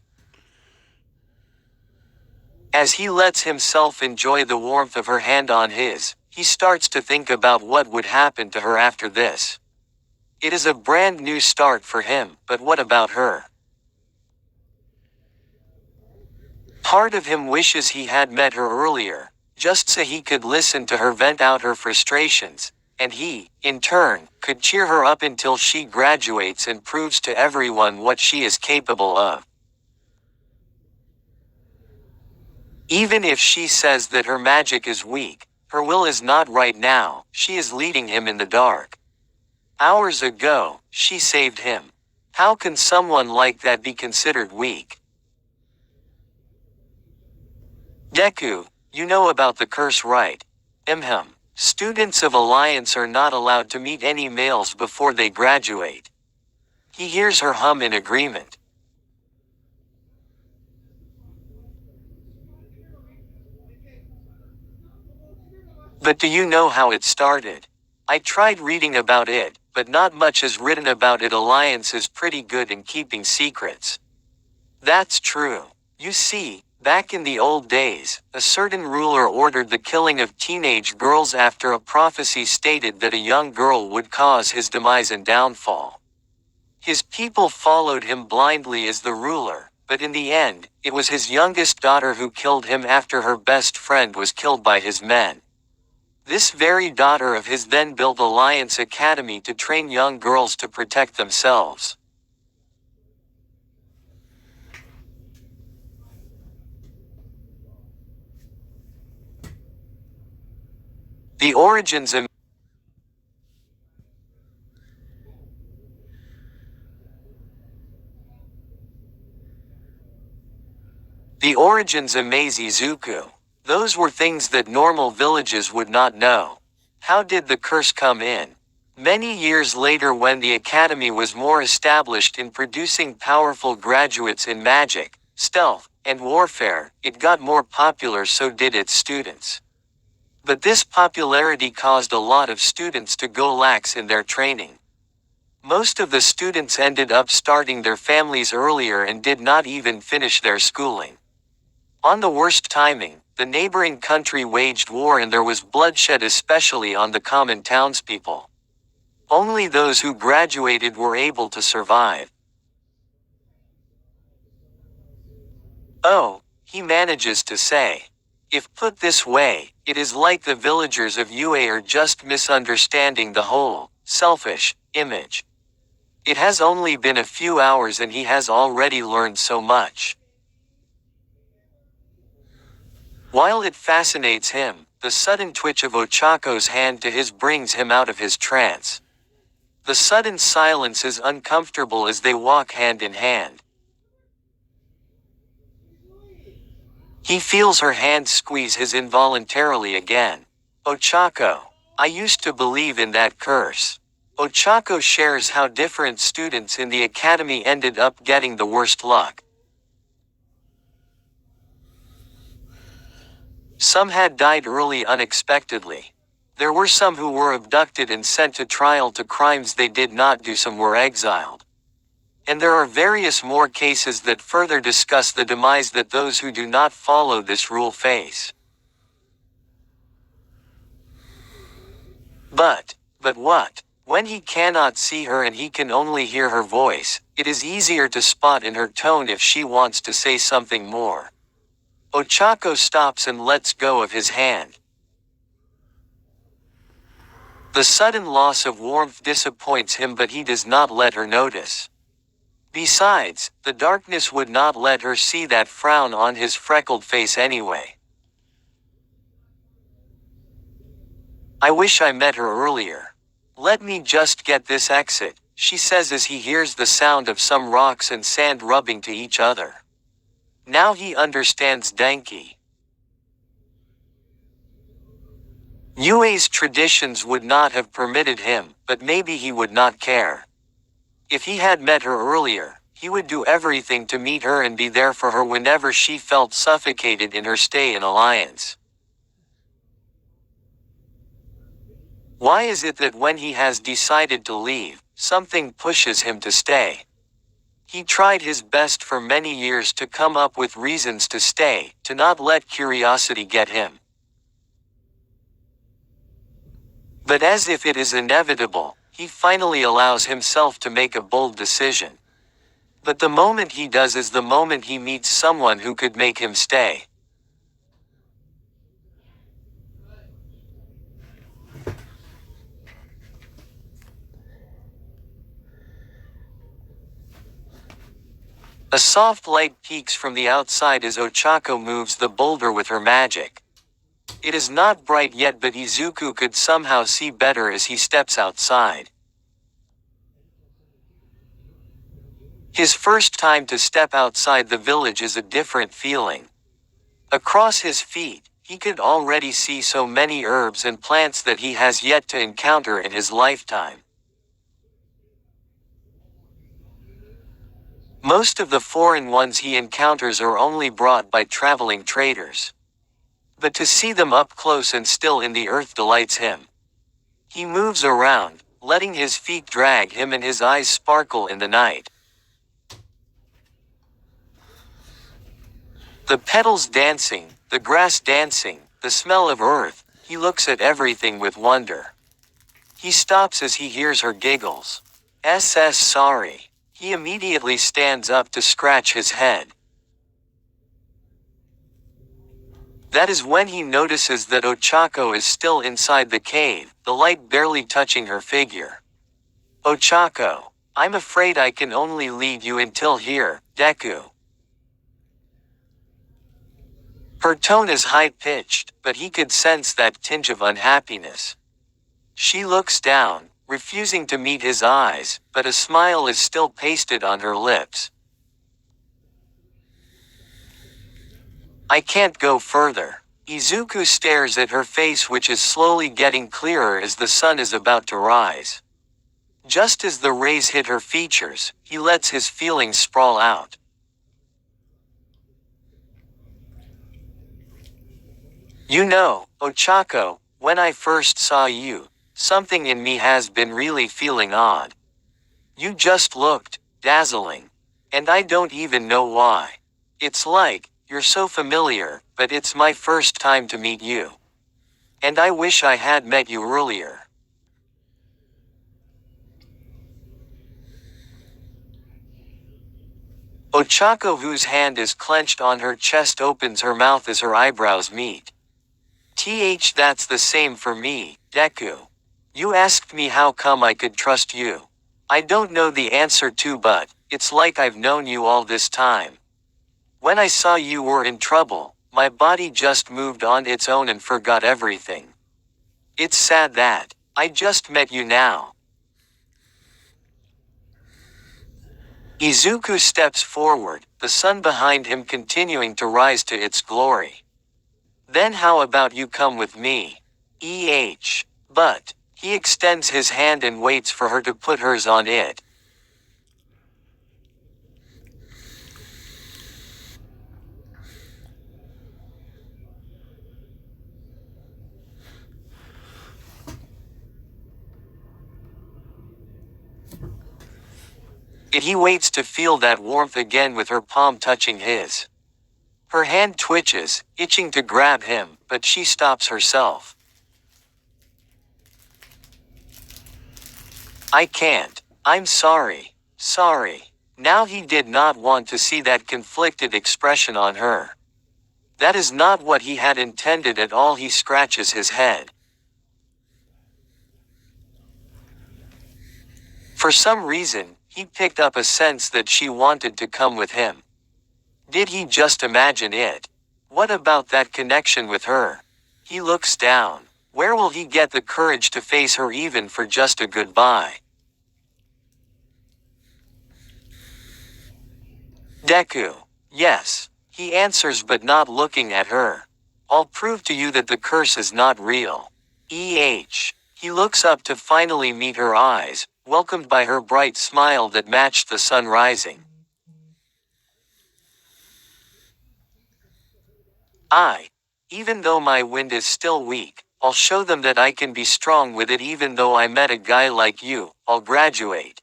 As he lets himself enjoy the warmth of her hand on his, he starts to think about what would happen to her after this. It is a brand new start for him, but what about her? Part of him wishes he had met her earlier, just so he could listen to her vent out her frustrations, and he, in turn, could cheer her up until she graduates and proves to everyone what she is capable of. Even if she says that her magic is weak, her will is not right now. She is leading him in the dark. Hours ago, she saved him. How can someone like that be considered weak? Deku, you know about the curse, right? Students of Alliance are not allowed to meet any males before they graduate. He hears her hum in agreement. But do you know how it started? I tried reading about it, but not much is written about it. Alliance is pretty good in keeping secrets. That's true. You see, back in the old days, a certain ruler ordered the killing of teenage girls after a prophecy stated that a young girl would cause his demise and downfall. His people followed him blindly as the ruler, but in the end, it was his youngest daughter who killed him after her best friend was killed by his men. This very daughter of his then built Alliance Academy to train young girls to protect themselves. The origins amaze Izuku. Those were things that normal villages would not know. How did the curse come in? Many years later, when the academy was more established in producing powerful graduates in magic, stealth, and warfare, it got more popular, so did its students. But this popularity caused a lot of students to go lax in their training. Most of the students ended up starting their families earlier and did not even finish their schooling. On the worst timing, the neighboring country waged war and there was bloodshed, especially on the common townspeople. Only those who graduated were able to survive. Oh, he manages to say. If put this way, it is like the villagers of UA are just misunderstanding the whole, selfish, image. It has only been a few hours and he has already learned so much. While it fascinates him, the sudden twitch of Ochako's hand to his brings him out of his trance. The sudden silence is uncomfortable as they walk hand in hand. He feels her hand squeeze his involuntarily again. Ochako. I used to believe in that curse. Ochako shares how different students in the academy ended up getting the worst luck. Some had died early unexpectedly. There were some who were abducted and sent to trial to crimes they did not do. Some were exiled. And there are various more cases that further discuss the demise that those who do not follow this rule face. But what? When he cannot see her and he can only hear her voice, it is easier to spot in her tone if she wants to say something more. Ochako stops and lets go of his hand. The sudden loss of warmth disappoints him, but he does not let her notice. Besides, the darkness would not let her see that frown on his freckled face anyway. I wish I met her earlier. Let me just get this exit, she says as he hears the sound of some rocks and sand rubbing to each other. Now he understands Denki. Yue's traditions would not have permitted him, but maybe he would not care. If he had met her earlier, he would do everything to meet her and be there for her whenever she felt suffocated in her stay in Alliance. Why is it that when he has decided to leave, something pushes him to stay? He tried his best for many years to come up with reasons to stay, to not let curiosity get him. But as if it is inevitable, he finally allows himself to make a bold decision. But the moment he does is the moment he meets someone who could make him stay. A soft light peeks from the outside as Ochako moves the boulder with her magic. It is not bright yet, but Izuku could somehow see better as he steps outside. His first time to step outside the village is a different feeling. Across his feet, he could already see so many herbs and plants that he has yet to encounter in his lifetime. Most of the foreign ones he encounters are only brought by traveling traders. But to see them up close and still in the earth delights him. He moves around, letting his feet drag him and his eyes sparkle in the night. The petals dancing, the grass dancing, the smell of earth, he looks at everything with wonder. He stops as he hears her giggles. Sorry. He immediately stands up to scratch his head. That is when he notices that Ochako is still inside the cave, the light barely touching her figure. Ochako, I'm afraid I can only lead you until here, Deku. Her tone is high-pitched, but he could sense that tinge of unhappiness. She looks down, refusing to meet his eyes, but a smile is still pasted on her lips. I can't go further. Izuku stares at her face, which is slowly getting clearer as the sun is about to rise. Just as the rays hit her features, he lets his feelings sprawl out. You know, Ochako, when I first saw you, something in me has been really feeling odd. You just looked dazzling. And I don't even know why. It's like, you're so familiar, but it's my first time to meet you. And I wish I had met you earlier. Ochako, whose hand is clenched on her chest, opens her mouth as her eyebrows meet. That's the same for me, Deku. You asked me how come I could trust you. I don't know the answer to, but it's like I've known you all this time. When I saw you were in trouble, my body just moved on its own and forgot everything. It's sad that I just met you now. Izuku steps forward, the sun behind him continuing to rise to its glory. Then how about you come with me? But he extends his hand and waits for her to put hers on it. He waits to feel that warmth again with her palm touching his. Her hand twitches, itching to grab him, but she stops herself. I can't. I'm sorry. Sorry. Now he did not want to see that conflicted expression on her. That is not what he had intended at all. He scratches his head. For some reason, he picked up a sense that she wanted to come with him. Did he just imagine it? What about that connection with her? He looks down. Where will he get the courage to face her even for just a goodbye? Deku. Yes. He answers, but not looking at her. I'll prove to you that the curse is not real. He looks up to finally meet her eyes, welcomed by her bright smile that matched the sun rising. Even though my wind is still weak, I'll show them that I can be strong with it. Even though I met a guy like you, I'll graduate.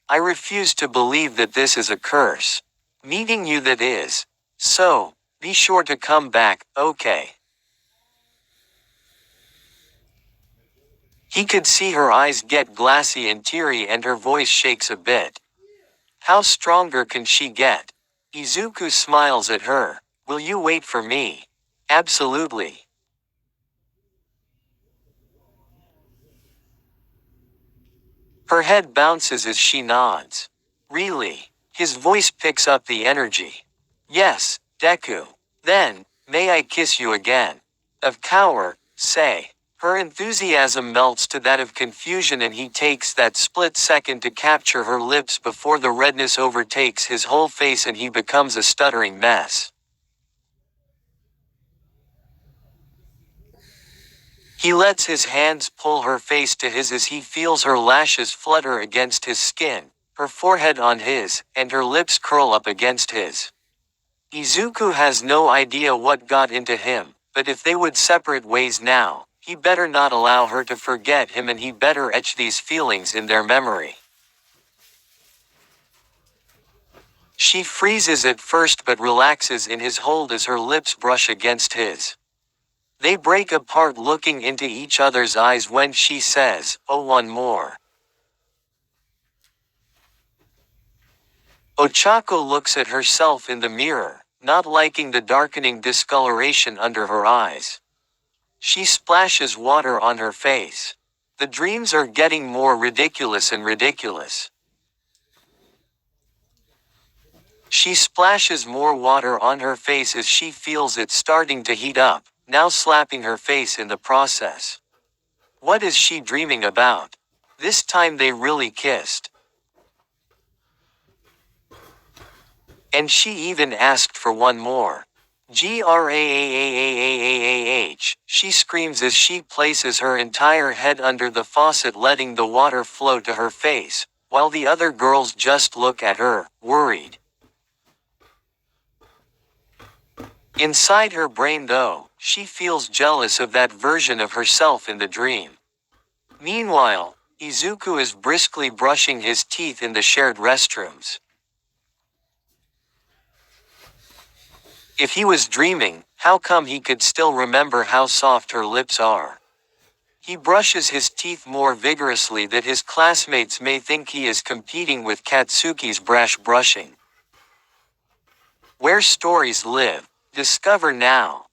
I refuse to believe that this is a curse. Meeting you that is. So, be sure to come back, okay? He could see her eyes get glassy and teary and her voice shakes a bit. How stronger can she get? Izuku smiles at her. Will you wait for me? Absolutely. Her head bounces as she nods. Really? His voice picks up the energy. Yes, Deku. Then, may I kiss you again? Of cower, say. Her enthusiasm melts to that of confusion and he takes that split second to capture her lips before the redness overtakes his whole face and he becomes a stuttering mess. He lets his hands pull her face to his as he feels her lashes flutter against his skin, her forehead on his, and her lips curl up against his. Izuku has no idea what got into him, but if they would separate ways now, he better not allow her to forget him and he better etch these feelings in their memory. She freezes at first but relaxes in his hold as her lips brush against his. They break apart looking into each other's eyes when she says, "Oh, one more." Ochako looks at herself in the mirror, not liking the darkening discoloration under her eyes. She splashes water on her face. The dreams are getting more ridiculous and ridiculous. She splashes more water on her face as she feels it starting to heat up, now slapping her face in the process. What is she dreaming about? This time they really kissed. And she even asked for one more. Graaaaaah, she screams as she places her entire head under the faucet letting the water flow to her face, while the other girls just look at her, worried. Inside her brain though, she feels jealous of that version of herself in the dream. Meanwhile, Izuku is briskly brushing his teeth in the shared restrooms. If he was dreaming, how come he could still remember how soft her lips are? He brushes his teeth more vigorously that his classmates may think he is competing with Katsuki's brash brushing. Where stories live. Discover now.